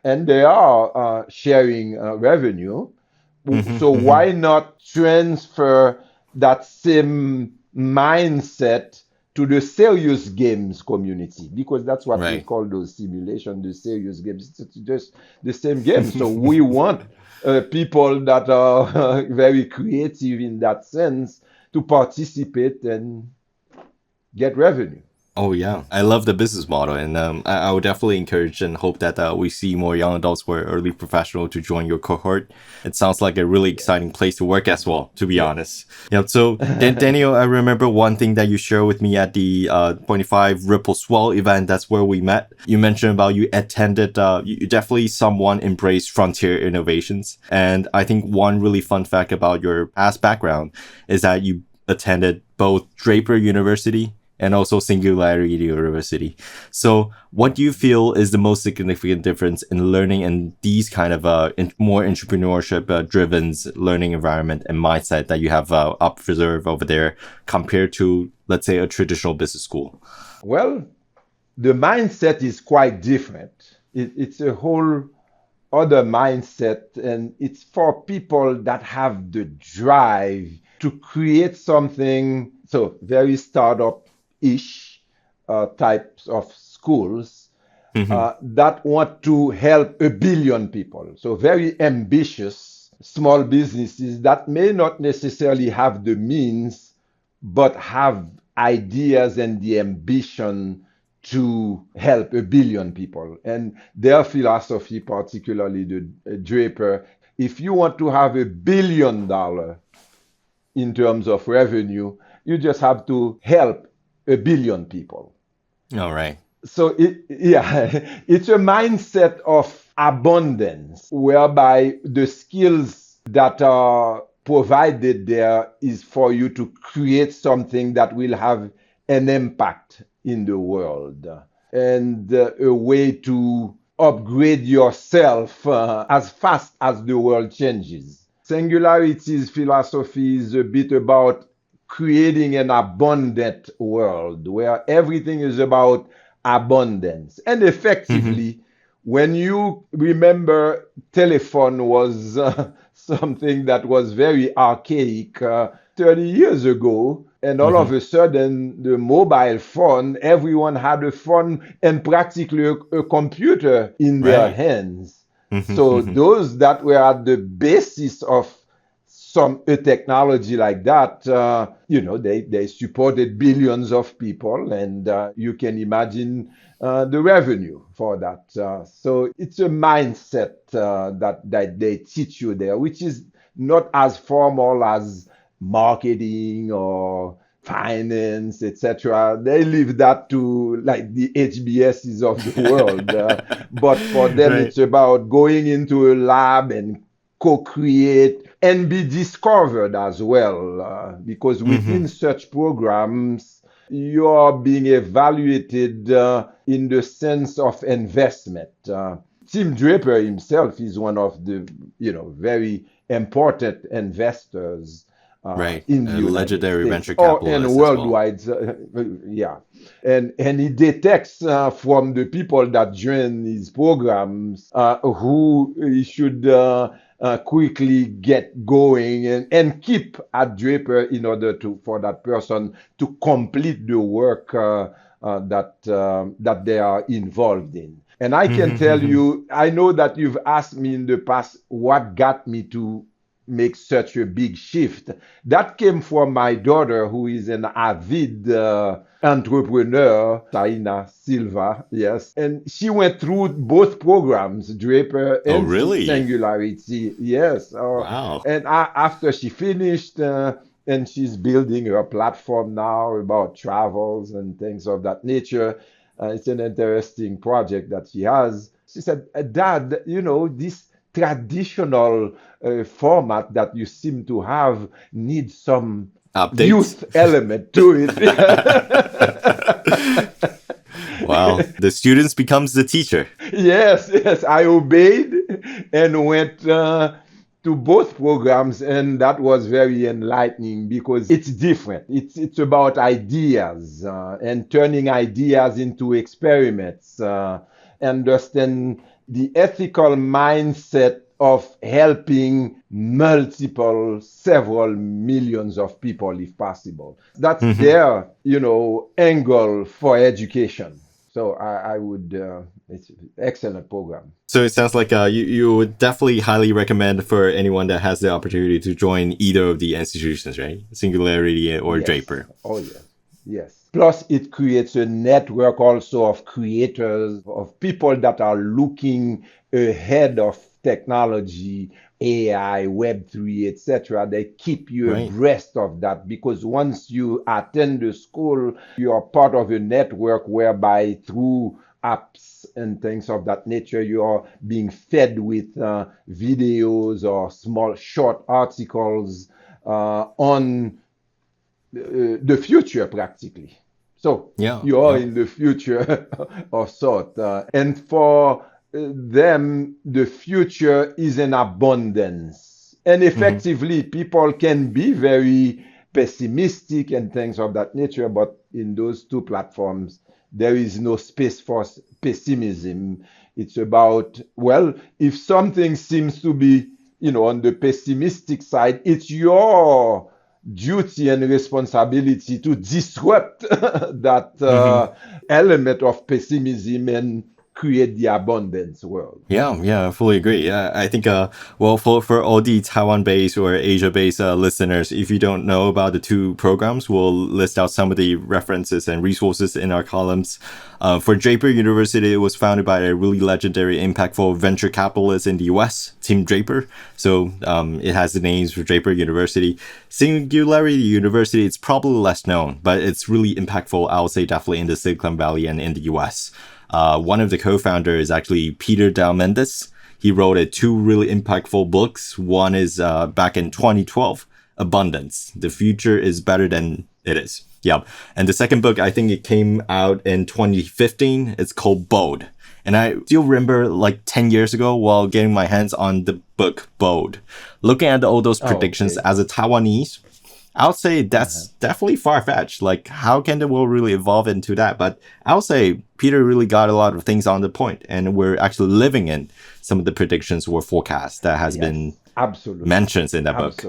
and they are sharing revenue. So Hmm. why not transfer that same mindset to the serious games community? Because that's what we Right. call those simulation, the serious games. It's just the same game. So we want people that are very creative in that sense to participate and get revenue. Oh yeah, I love the business model, and I would definitely encourage and hope that we see more young adults who are early professional to join your cohort. It sounds like a really exciting place to work as well, to be honest. Yeah. So Daniel, I remember one thing that you shared with me at the 25 Ripple Swell event. That's where we met. You mentioned about you attended. You definitely someone embraced frontier innovations, and I think one really fun fact about your past background is that you attended both Draper University and also Singularity University. So, what do you feel is the most significant difference in learning in these kind of more entrepreneurship driven learning environment and mindset that you have observed over there compared to, let's say, a traditional business school? Well, the mindset is quite different. It's a whole other mindset, and it's for people that have the drive to create something. So very startup-ish types of schools Hmm. that want to help 1 billion people. So very ambitious small businesses that may not necessarily have the means, but have ideas and the ambition to help 1 billion people. And their philosophy, particularly the Draper, if you want to have $1 billion in terms of revenue, you just have to help 1 billion people. All right. So it's a mindset of abundance whereby the skills that are provided there is for you to create something that will have an impact in the world and a way to upgrade yourself as fast as the world changes. Singularity's philosophy is a bit about creating an abundant world where everything is about abundance. And Hmm. effectively, when you remember, telephone was something that was very archaic 30 years ago. And all of Hmm. a sudden, the mobile phone, everyone had a phone and practically a computer in their Right. hands. So Hmm. those that were at the basis of some a technology like that, they supported billions of people, and you can imagine the revenue for that. So it's a mindset that they teach you there, which is not as formal as marketing or finance, etc. They leave that to like the HBSs of the world. But for them, Right. it's about going into a lab and co-create and be discovered as well, because within Hmm. such programs you are being evaluated in the sense of investment. Tim Draper himself is one of the very important investors Right. in the A United legendary States venture or and capitalist as well. worldwide. Yeah, and he detects from the people that join his programs who he should quickly get going and keep at Draper in order to for that person to complete the work that they are involved in. And I can tell Hmm. you, I know that you've asked me in the past what got me to make such a big shift. That came from my daughter, who is an avid entrepreneur, Taina Silva, yes. And she went through both programs, Draper Oh, and really? Singularity, yes. Wow. And after she finished, and she's building her platform now about travels and things of that nature. It's an interesting project that she has. She said, Dad, this traditional format that you seem to have needs some Updates. youth element to it. Wow. The students becomes the teacher. Yes, yes. I obeyed and went to both programs, and that was very enlightening because it's different. It's about ideas and turning ideas into experiments. Understand the ethical mindset of helping several millions of people if possible. That's their, angle for education. So I would, it's an excellent program. So it sounds like you would definitely highly recommend for anyone that has the opportunity to join either of the institutions, right? Singularity or Yes. Draper. Oh, yes. Yes. Plus, it creates a network also of creators, of people that are looking ahead of technology, AI, Web3, etc. They keep you Right. abreast of that because once you attend the school, you are part of a network whereby through apps and things of that nature, you are being fed with videos or small short articles on the future practically. So Yeah. you are Yeah. in the future of sort. And for them, the future is an abundance. And effectively, people can be very pessimistic and things of that nature, but in those two platforms, there is no space for pessimism. It's about, well, if something seems to be, on the pessimistic side, it's your duty and responsibility to disrupt that element of pessimism and create the abundance world. Yeah, I fully agree. Yeah, I think, well, for all the Taiwan-based or Asia-based listeners, if you don't know about the two programs, we'll list out some of the references and resources in our columns. For Draper University, it was founded by a really legendary, impactful venture capitalist in the US, Tim Draper. So it has the names for Draper University. Singularity University, it's probably less known, but it's really impactful, I would say, definitely in the Silicon Valley and in the US. One of the co-founders is actually Peter Diamandis. He wrote two really impactful books. One is back in 2012, Abundance. The future is better than it is. Yeah. And the second book, I think it came out in 2015. It's called Bold. And I still remember like 10 years ago while getting my hands on the book Bold, looking at all those predictions as a Taiwanese, I would say that's definitely far-fetched. Like, how can the world really evolve into that? But I would say Peter really got a lot of things on the point, and we're actually living in some of the predictions or forecasts that has been mentioned in that book.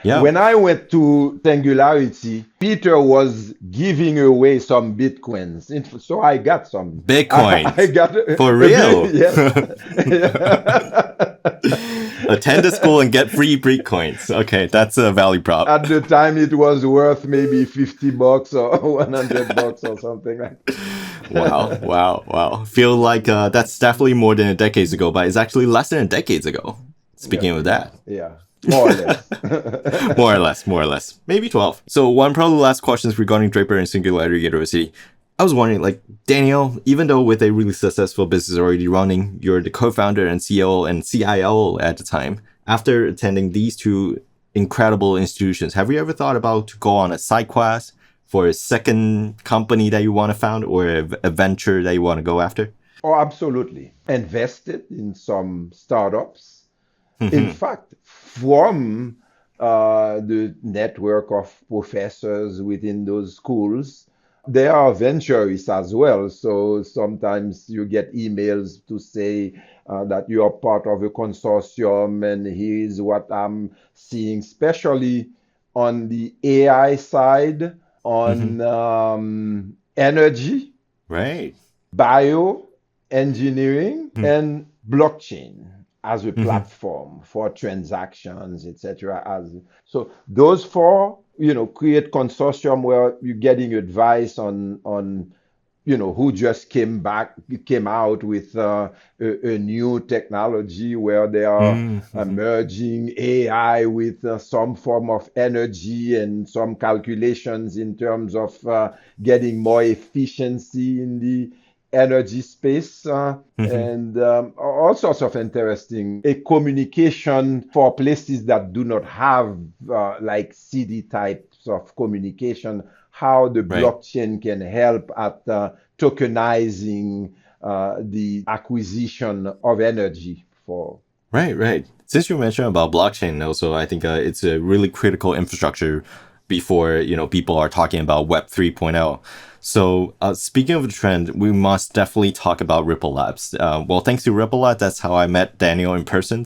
Yeah. When I went to Singularity, Peter was giving away some Bitcoins. So I got some. Bitcoins? I got For real? Yes. Attend the school and get free Bitcoins. Okay, that's a value prop. At the time, it was worth maybe $50 or $100 or something like that. Wow. Feel like that's definitely more than a decade ago, but it's actually less than a decade ago. Speaking of that. Yeah. More or less. more or less. Maybe 12. So one probably last questions regarding Draper and Singularity University. I was wondering, like, Daniel, even though with a really successful business already running, you're the co-founder and CEO and CIO at the time. After attending these two incredible institutions, have you ever thought about to go on a side quest for a second company that you want to found or a venture that you want to go after? Oh, absolutely. Invested in some startups. In fact, from the network of professors within those schools, they are venturists as well. So sometimes you get emails to say that you are part of a consortium, and here's what I'm seeing, especially on the AI side, on energy, right, bioengineering, and blockchain as a platform for transactions, etc. So those four, create consortium where you're getting advice on who just came out with a new technology where they are merging AI with some form of energy and some calculations in terms of getting more efficiency in the energy space, and all sorts of interesting a communication for places that do not have like CD types of communication, how the blockchain can help at tokenizing the acquisition of energy for. Right. Since you mentioned about blockchain also, I think it's a really critical infrastructure before, people are talking about Web 3.0. So speaking of the trend, we must definitely talk about Ripple Labs. Well, thanks to Ripple Labs, that's how I met Daniel in person.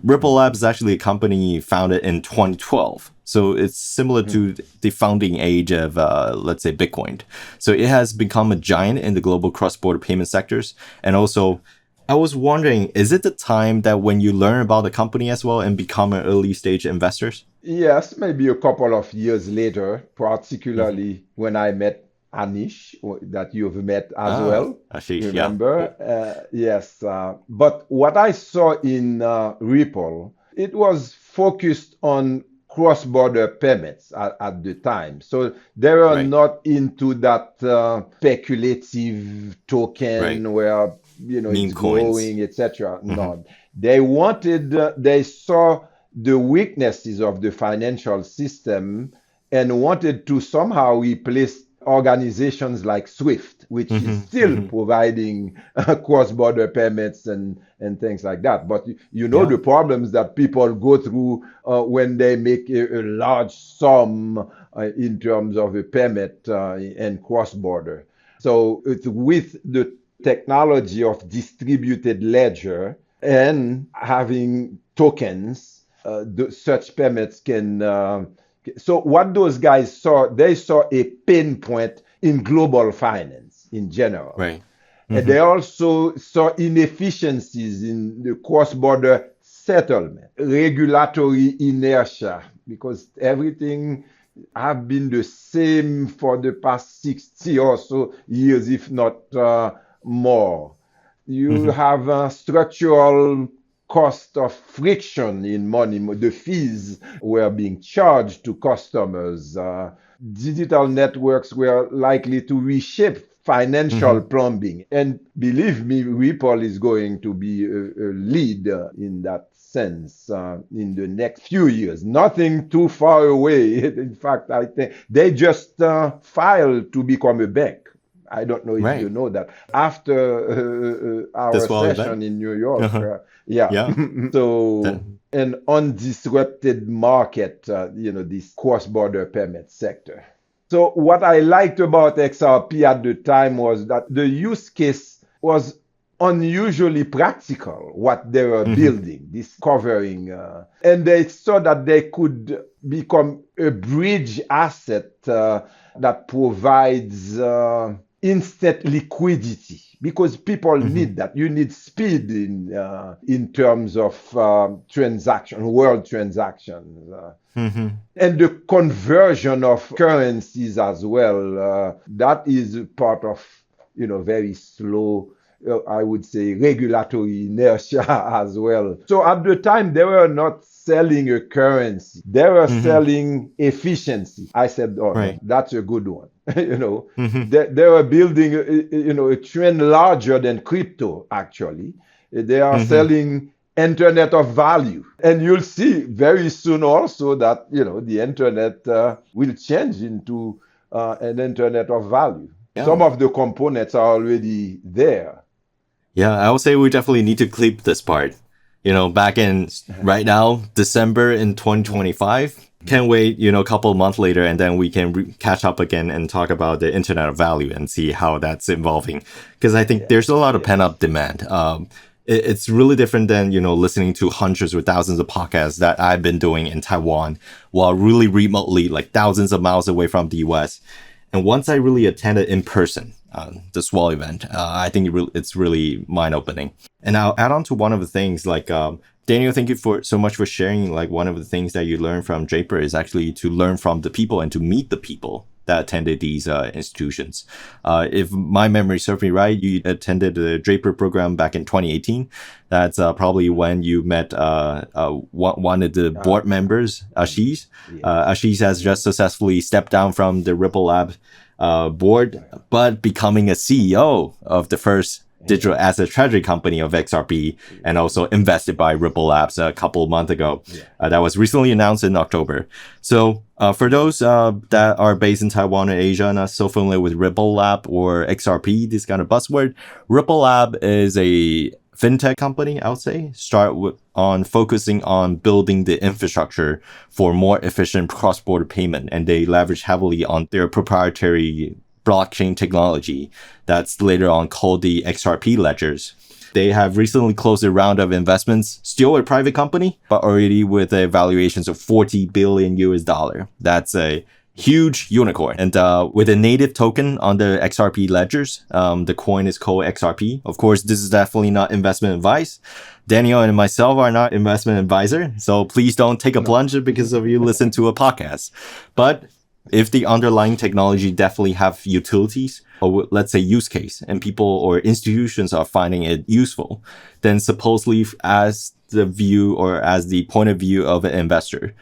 Ripple Labs is actually a company founded in 2012. So it's similar to the founding age of, let's say, Bitcoin. So it has become a giant in the global cross-border payment sectors. And also, I was wondering, is it the time that when you learn about the company as well and become an early stage investors? Yes, maybe a couple of years later, particularly when I met Anish, that you've met as well. Ashish, remember? Yes. But what I saw in Ripple, it was focused on cross-border payments at the time. So they were not into that speculative token where, it's growing, etc. No, they saw the weaknesses of the financial system and wanted to somehow replace organizations like SWIFT, which is still providing cross-border payments and things like that. But the problems that people go through when they make a large sum in terms of a payment and cross-border. So it's with the technology of distributed ledger and having tokens, such payments can so what those guys saw, they saw a pain point in global finance in general. And they also saw inefficiencies in the cross-border settlement, regulatory inertia, because everything have been the same for the past 60 or so years, if not more. You have structural cost of friction in money. The fees were being charged to customers. Digital networks were likely to reshape financial plumbing. And believe me, Ripple is going to be a lead in that sense in the next few years. Nothing too far away. In fact, I think they just filed to become a bank. I don't know if you know that. After our session in New York, so an undisrupted market, this cross-border payment sector. So what I liked about XRP at the time was that the use case was unusually practical, what they were building, this covering. And they saw that they could become a bridge asset that provides instant liquidity, because people need that. You need speed in terms of world transactions. And the conversion of currencies as well. That is part of, very slow, I would say, regulatory inertia as well. So at the time, they were not selling a currency. They were selling efficiency. I said, that's a good one. They were building, a trend larger than crypto, actually. They are selling internet of value. And you'll see very soon also that, the internet will change into an internet of value. Some of the components are already there. Yeah, I would say we definitely need to clip this part. Back in right now, December in 2025. Can't wait, a couple of months later, and then we can catch up again and talk about the Internet of Value and see how that's evolving. Because I think there's a lot of pent-up demand. It's really different than, listening to hundreds or thousands of podcasts that I've been doing in Taiwan while really remotely, like thousands of miles away from the US. And once I really attended in person, the Swell event, I think it's really mind-opening. And I'll add on to one of the things, like, Daniel, thank you so much for sharing. Like, one of the things that you learn from Draper is actually to learn from the people and to meet the people that attended these institutions. If my memory serves me right, you attended the Draper program back in 2018. That's probably when you met one of the board members, Ashish. Ashish has just successfully stepped down from the Ripple Lab board, but becoming a CEO of the first digital asset treasury company of XRP, and also invested by Ripple Labs a couple of months ago. That was recently announced in October. So for those that are based in Taiwan or Asia, not so familiar with Ripple Lab or XRP, this kind of buzzword, Ripple Lab is a fintech company, I would say, on focusing on building the infrastructure for more efficient cross-border payment, and they leverage heavily on their proprietary blockchain technology that's later on called the XRP ledgers. They have recently closed a round of investments, still a private company, but already with a valuations of 40 billion US dollar. That's a huge unicorn. And with a native token on the XRP ledgers, the coin is called XRP. Of course, this is definitely not investment advice. Daniel and myself are not investment advisor, so please don't take a plunge because of you listen to a podcast. But if the underlying technology definitely have utilities, or let's say use case, and people or institutions are finding it useful, then supposedly as the view or as the point of view of an investor,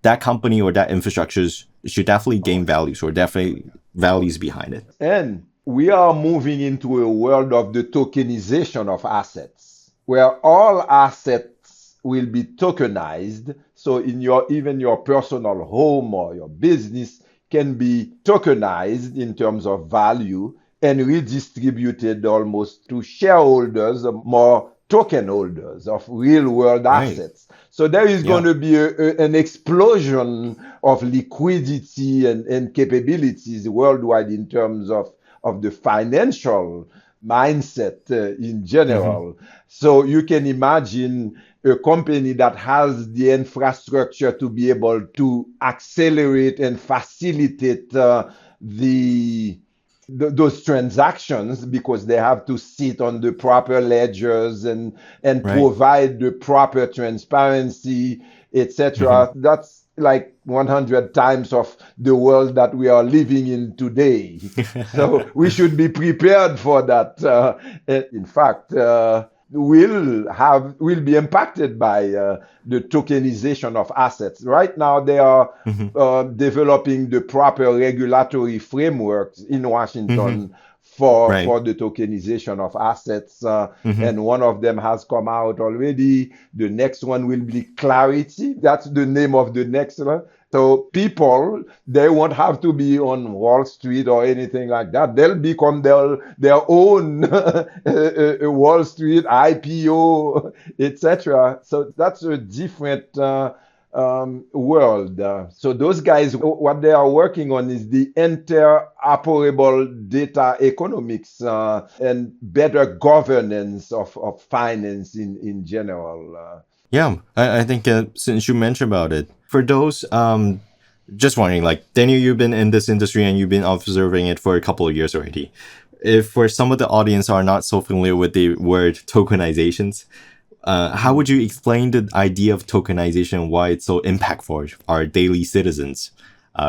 that company or that infrastructure should definitely gain values or definitely values behind it. And we are moving into a world of the tokenization of assets, where all assets will be tokenized. So even your personal home or your business can be tokenized in terms of value and redistributed almost to shareholders, more token holders of real world assets. So there is going to be an explosion of liquidity and capabilities worldwide in terms of the financial mindset in general. So you can imagine a company that has the infrastructure to be able to accelerate and facilitate those transactions, because they have to sit on the proper ledgers and provide the proper transparency, etc. That's like 100 times of the world that we are living in today. So we should be prepared for that. In fact, will be impacted by the tokenization of assets. Right now, they are developing the proper regulatory frameworks in Washington for the tokenization of assets. And one of them has come out already. The next one will be Clarity. That's the name of the next one. So people, they won't have to be on Wall Street or anything like that. They'll become their own Wall Street IPO, etc. So that's a different world. So those guys, what they are working on is the interoperable data economics and better governance of finance in general. I think since you mentioned about it, for those just wondering, like Daniel, you've been in this industry and you've been observing it for a couple of years already. If for some of the audience are not so familiar with the word tokenizations, how would you explain the idea of tokenization and why it's so impactful for our daily citizens?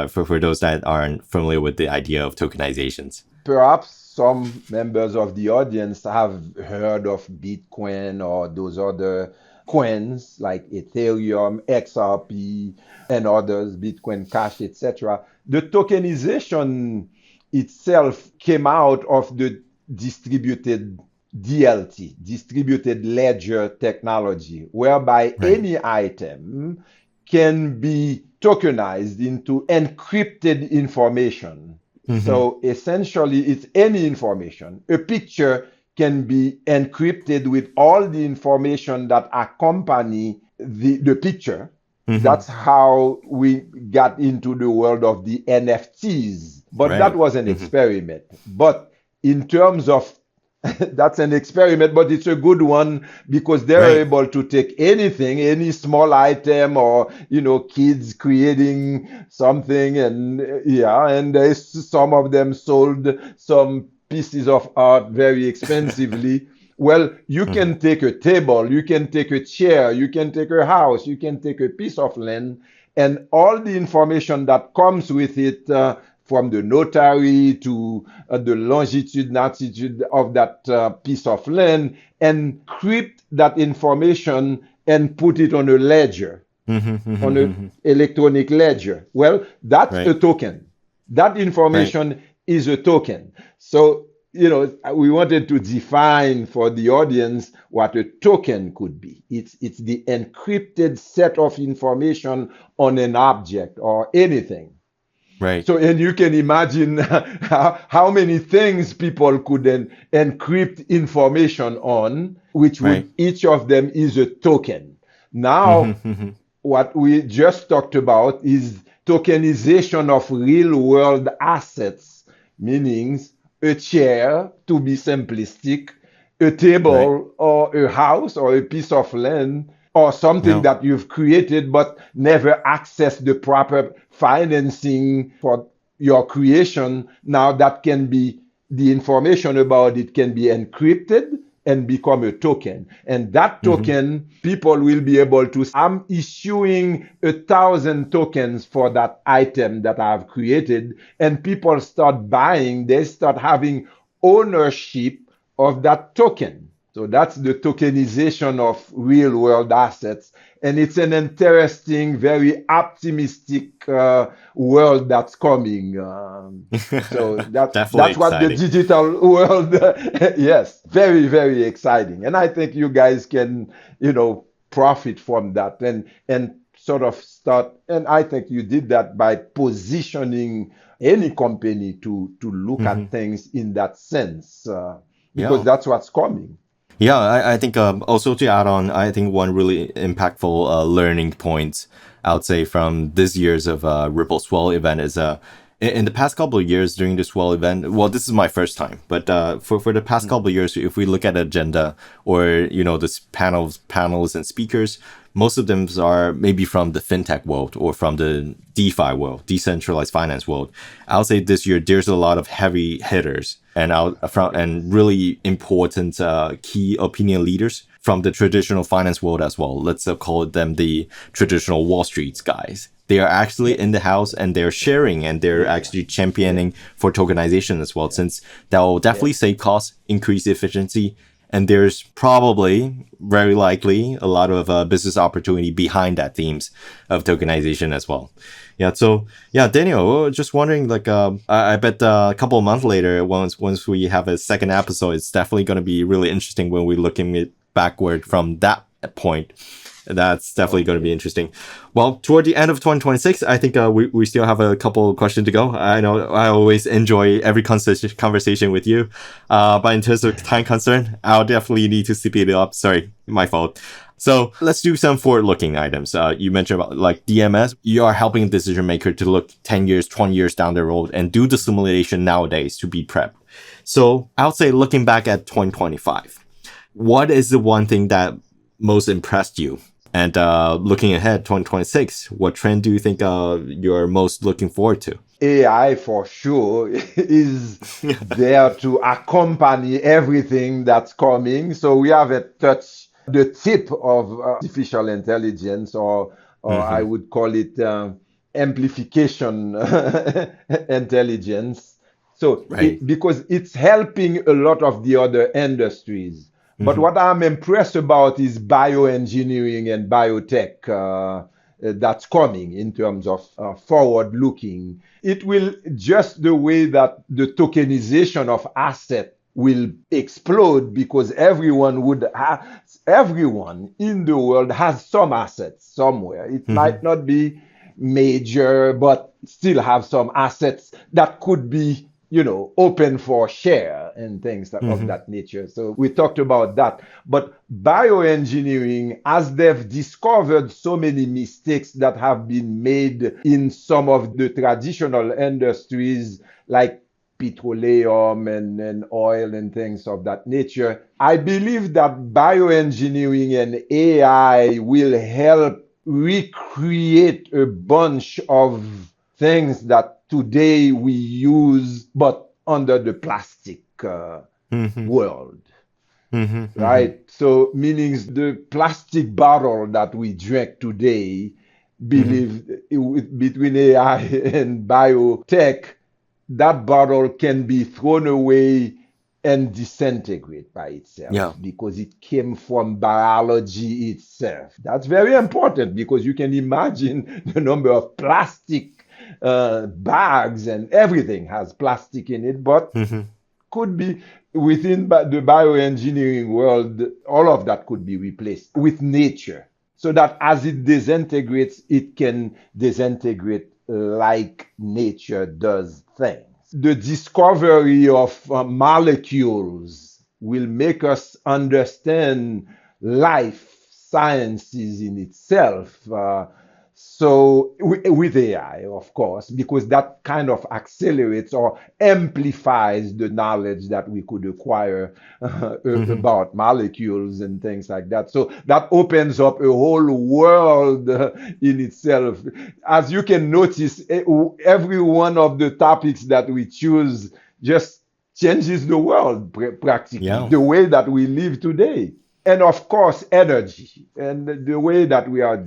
For those that aren't familiar with the idea of tokenizations. Perhaps some members of the audience have heard of Bitcoin or those other coins like Ethereum, XRP, and others, Bitcoin Cash, etc. The tokenization itself came out of the distributed DLT, distributed ledger technology, whereby any item can be tokenized into encrypted information. So essentially, it's any information. A picture can be encrypted with all the information that accompany the picture. That's how we got into the world of the NFTs. But that was an experiment. But in terms of that's an experiment, but it's a good one because they're able to take anything, any small item, or kids creating something, and there's some of them sold some pieces of art very expensively. Well, you can take a table, you can take a chair, you can take a house, you can take a piece of land, and all the information that comes with it, from the notary to the longitude and altitude of that piece of land, encrypt that information and put it on a ledger, on an electronic ledger. Well, that's a token. That information is a token. So, we wanted to define for the audience what a token could be. It's the encrypted set of information on an object or anything. Right. So, and you can imagine how many things people could then encrypt information on, which would Right. each of them is a token. Now, what we just talked about is tokenization of real world assets, meaning a chair, to be simplistic, a table Right. or a house or a piece of land or something No. that you've created but never accessed the proper financing for your creation. Now that can be, the information about it can be encrypted and become a token. And that token, people will be able to, I'm issuing 1,000 tokens for that item that I've created, and people start buying, they start having ownership of that token. So that's the tokenization of real world assets. And it's an interesting, very optimistic world that's coming. So Definitely that's what the exciting. digital world, yes, very, very exciting. And I think you guys can, profit from that and sort of start. And I think you did that by positioning any company to look at things in that sense, because Yeah. that's what's coming. Yeah, I think also to add on, I think one really impactful learning point I would say from this year's of Ripple Swell event is in the past couple of years during the Swell event. Well, this is my first time, but for the past couple of years, if we look at agenda or this panels and speakers, most of them are maybe from the fintech world or from the DeFi world, decentralized finance world. I'll say this year there's a lot of heavy hitters and really important key opinion leaders from the traditional finance world as well. Let's call them the traditional Wall Street guys. They are actually in the house and they're sharing and they're actually championing for tokenization as well, since that will definitely save costs, increase efficiency, and there's probably, very likely, a lot of business opportunity behind that themes of tokenization as well. Yeah. So yeah, Daniel, just wondering, like, I bet a couple of months later, once we have a second episode, it's definitely going to be really interesting when we're looking it backward from that point. That's definitely going to be interesting. Well, toward the end of 2026, I think we still have a couple of questions to go. I know I always enjoy every conversation with you. But in terms of time concern, I'll definitely need to speed it up. Sorry, my fault. So let's do some forward-looking items. You mentioned about like DMS. You are helping a decision maker to look 10 years, 20 years down the road and do the simulation nowadays to be prepped. So I would say looking back at 2025, what is the one thing that most impressed you? And looking ahead, 2026, what trend do you think you're most looking forward to? AI for sure is there to accompany everything that's coming. So we have touched the tip of artificial intelligence, or I would call it amplification intelligence. So Right. because it's helping a lot of the other industries. But what I'm impressed about is bioengineering and biotech that's coming in terms of forward looking. It will, just the way that the tokenization of asset will explode, because everyone in the world has some assets somewhere. It might not be major, but still have some assets that could be open for share and things of that nature. So we talked about that. But bioengineering, as they've discovered so many mistakes that have been made in some of the traditional industries like petroleum and oil and things of that nature, I believe that bioengineering and AI will help recreate a bunch of things that today we use, but under the plastic world. Right? So, meaning the plastic bottle that we drink today, between AI and biotech, that bottle can be thrown away and disintegrate by itself because it came from biology itself. That's very important, because you can imagine the number of plastic bags and everything has plastic in it, but could be within the bioengineering world, all of that could be replaced with nature so that as it disintegrates, it can disintegrate like nature does things. The discovery of molecules will make us understand life sciences in itself. So with AI, of course, because that kind of accelerates or amplifies the knowledge that we could acquire about molecules and things like that. So that opens up a whole world in itself. As you can notice, every one of the topics that we choose just changes the world practically, the way that we live today. And of course, energy and the way that we are,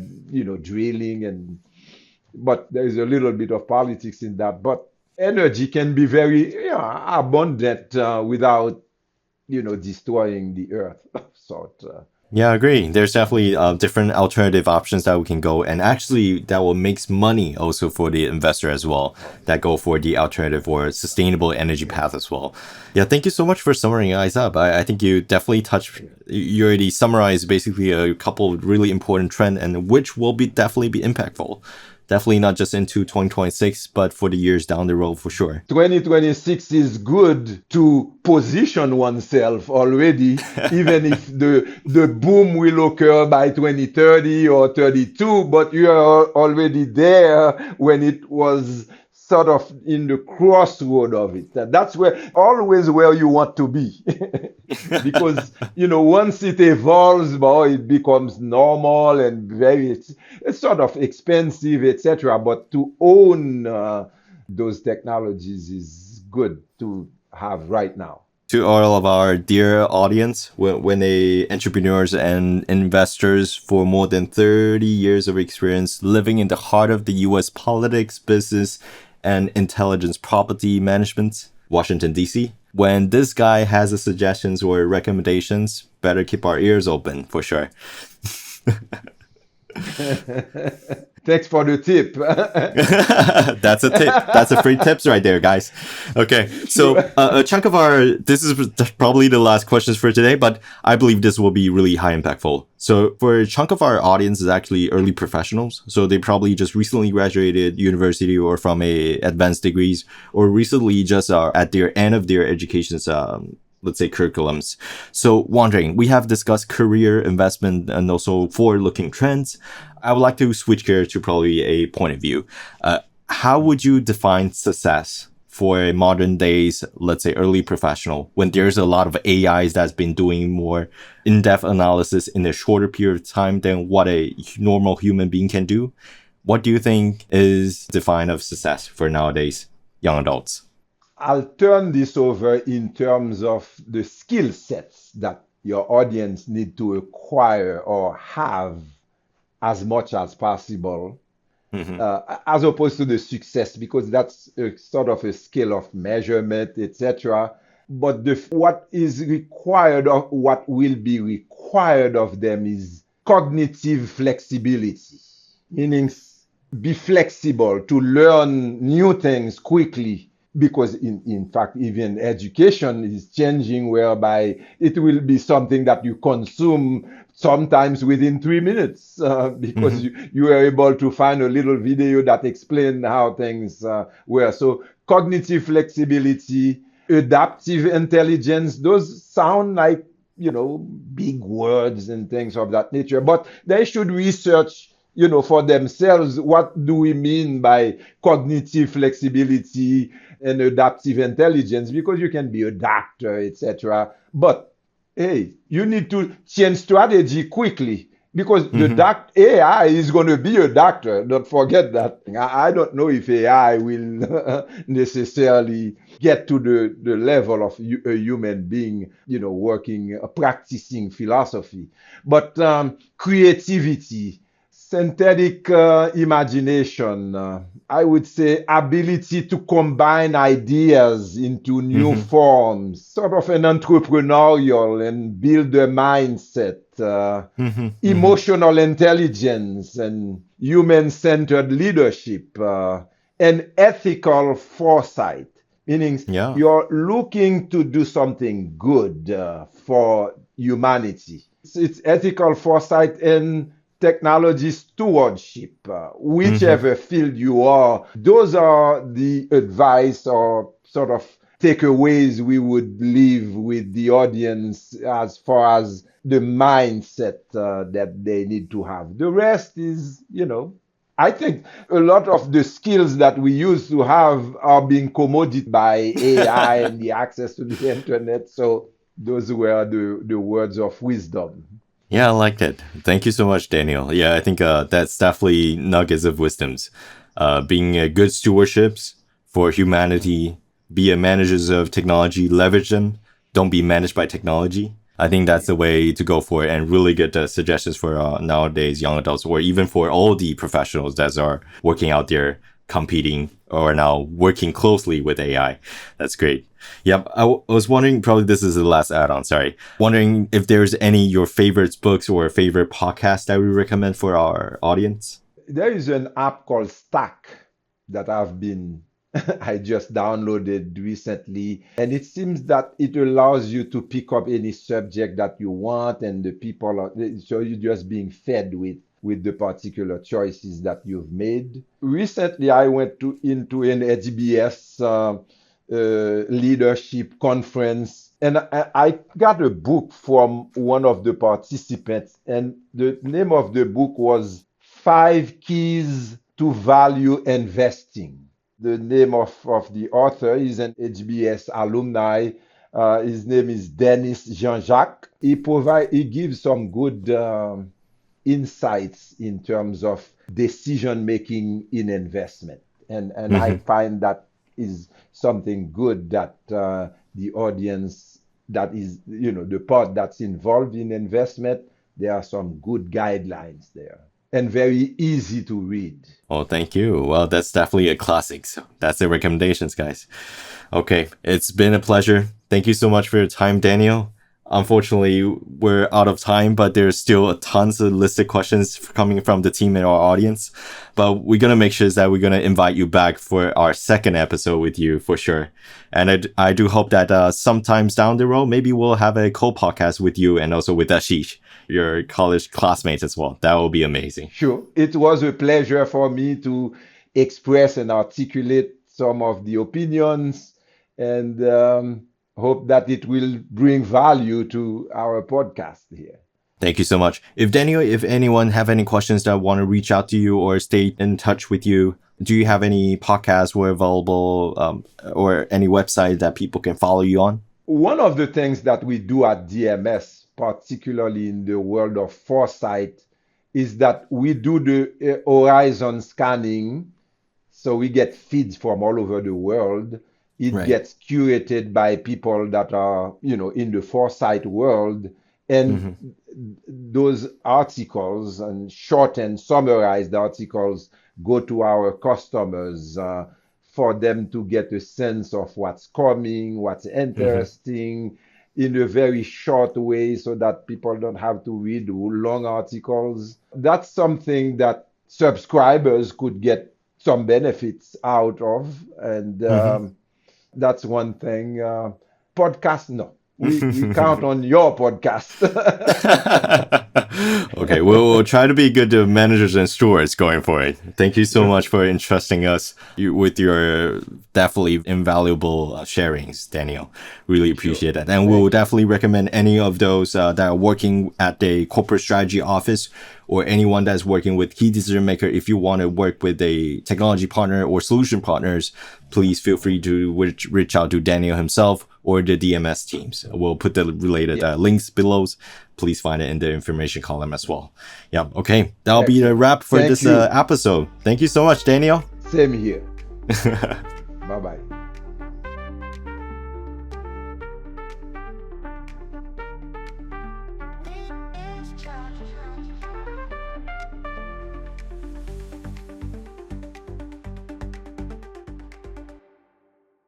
drilling but there is a little bit of politics in that. But energy can be very abundant without, destroying the earth. Yeah, I agree. There's definitely different alternative options that we can go, and actually that will make money also for the investor as well, that go for the alternative or sustainable energy path as well. Yeah, thank you so much for summarizing up. I think you already summarized basically a couple of really important trends, and which will definitely be impactful. Definitely not just into 2026, but for the years down the road for sure. 2026 is good to position oneself already, even if the boom will occur by 2030 or 32, but you are already there when it was sort of in the crossroad of it. That's always where you want to be. Because, once it evolves, it becomes normal and it's sort of expensive, etc. But to own those technologies is good to have right now. To all of our dear audience, when entrepreneurs and investors for more than 30 years of experience living in the heart of the U.S. politics, business, and intelligence property management, Washington, D.C. When this guy has a suggestions or recommendations, better keep our ears open for sure. Thanks for the tip. That's a tip. That's a free tips right there, guys. Okay, so a chunk of this is probably the last questions for today, but I believe this will be really high impactful. So for a chunk of our audience is actually early professionals. So they probably just recently graduated university or from advanced degrees, or recently just are at their end of their education's let's say curriculums. So wondering, we have discussed career investment and also forward-looking trends. I would like to switch gear to probably a point of view. How would you define success for a modern days, let's say early professional, when there's a lot of AIs that's been doing more in-depth analysis in a shorter period of time than what a normal human being can do? What do you think is defined of success for nowadays young adults? I'll turn this over in terms of the skill sets that your audience need to acquire or have as much as possible, as opposed to the success, because that's a sort of a scale of measurement, etc. But what is required of what will be required of them is cognitive flexibility, meaning be flexible to learn new things quickly. Because in fact, even education is changing, whereby it will be something that you consume sometimes within 3 minutes, because you are able to find a little video that explains how things were. So cognitive flexibility, adaptive intelligence, those sound like, big words and things of that nature, but they should research for themselves, what do we mean by cognitive flexibility and adaptive intelligence? Because you can be a doctor, etc. But hey, you need to change strategy quickly, because the AI is going to be a doctor. Don't forget that. I don't know if AI will necessarily get to the level of a human being, working, practicing philosophy. But creativity, synthetic imagination, I would say ability to combine ideas into new forms, sort of an entrepreneurial and build a mindset, emotional intelligence and human-centered leadership, and ethical foresight, meaning Yeah. you're looking to do something good for humanity. It's ethical foresight and technology stewardship, Mm-hmm. whichever field you are. Those are the advice or sort of takeaways we would leave with the audience as far as the mindset that they need to have. The rest is, I think a lot of the skills that we used to have are being commodified by AI and the access to the internet. So those were the words of wisdom. Yeah, I like it. Thank you so much, Daniel. Yeah, I think that's definitely nuggets of wisdoms. Being good stewardships for humanity, be a managers of technology, leverage them. Don't be managed by technology. I think that's the way to go for it, and really good suggestions for nowadays young adults, or even for all the professionals that are working out there, competing or now working closely with AI. That's great. Yep. I was wondering, probably this is the last add-on, sorry. Wondering if there's any your favorite books or favorite podcast that we recommend for our audience. There is an app called Stack that I just downloaded recently, and it seems that it allows you to pick up any subject that you want, and so you're just being fed with the particular choices that you've made. Recently, I went into an HBS leadership conference, and I got a book from one of the participants, and the name of the book was 5 Keys to Value Investing. The name of the author is an HBS alumni. His name is Denis Jean-Jacques. He gives some good insights in terms of decision making in investment, and I find that is something good that the audience that is the part that's involved in investment, there are some good guidelines there and very easy to read. Oh, thank you. Well, that's definitely a classic. So that's the recommendations, guys. Okay, it's been a pleasure. Thank you so much for your time, Daniel. Unfortunately, we're out of time, but there's still tons of listed questions coming from the team and our audience. But we're going to make sure that we're going to invite you back for our second episode with you for sure. And I do hope that sometimes down the road, maybe we'll have a co-podcast with you and also with Ashish, your college classmates as well. That will be amazing. Sure. It was a pleasure for me to express and articulate some of the opinions, and hope that it will bring value to our podcast here. Thank you so much. If anyone have any questions that want to reach out to you or stay in touch with you, do you have any podcasts were available or any website that people can follow you on? One of the things that we do at DMS, particularly in the world of foresight, is that we do the horizon scanning. So we get feeds from all over the world. It Right. gets curated by people that are, in the foresight world. And those articles and short and summarized articles go to our customers for them to get a sense of what's coming, what's interesting in a very short way so that people don't have to read long articles. That's something that subscribers could get some benefits out of. And that's one thing. Podcast, no. We count on your podcast. Okay, we'll try to be good managers and stewards going for it. Thank you so much for entrusting us with your definitely invaluable sharings, Daniel. Really appreciate that. And we'll definitely recommend any of those that are working at the corporate strategy office or anyone that's working with key decision maker. If you want to work with a technology partner or solution partners, please feel free to reach out to Daniel himself or the DMS teams. We'll put the related links below. Please find it in the information column as well. Yeah. Okay. That'll be the wrap for this episode. Thank you so much, Daniel. Same here. Bye-bye.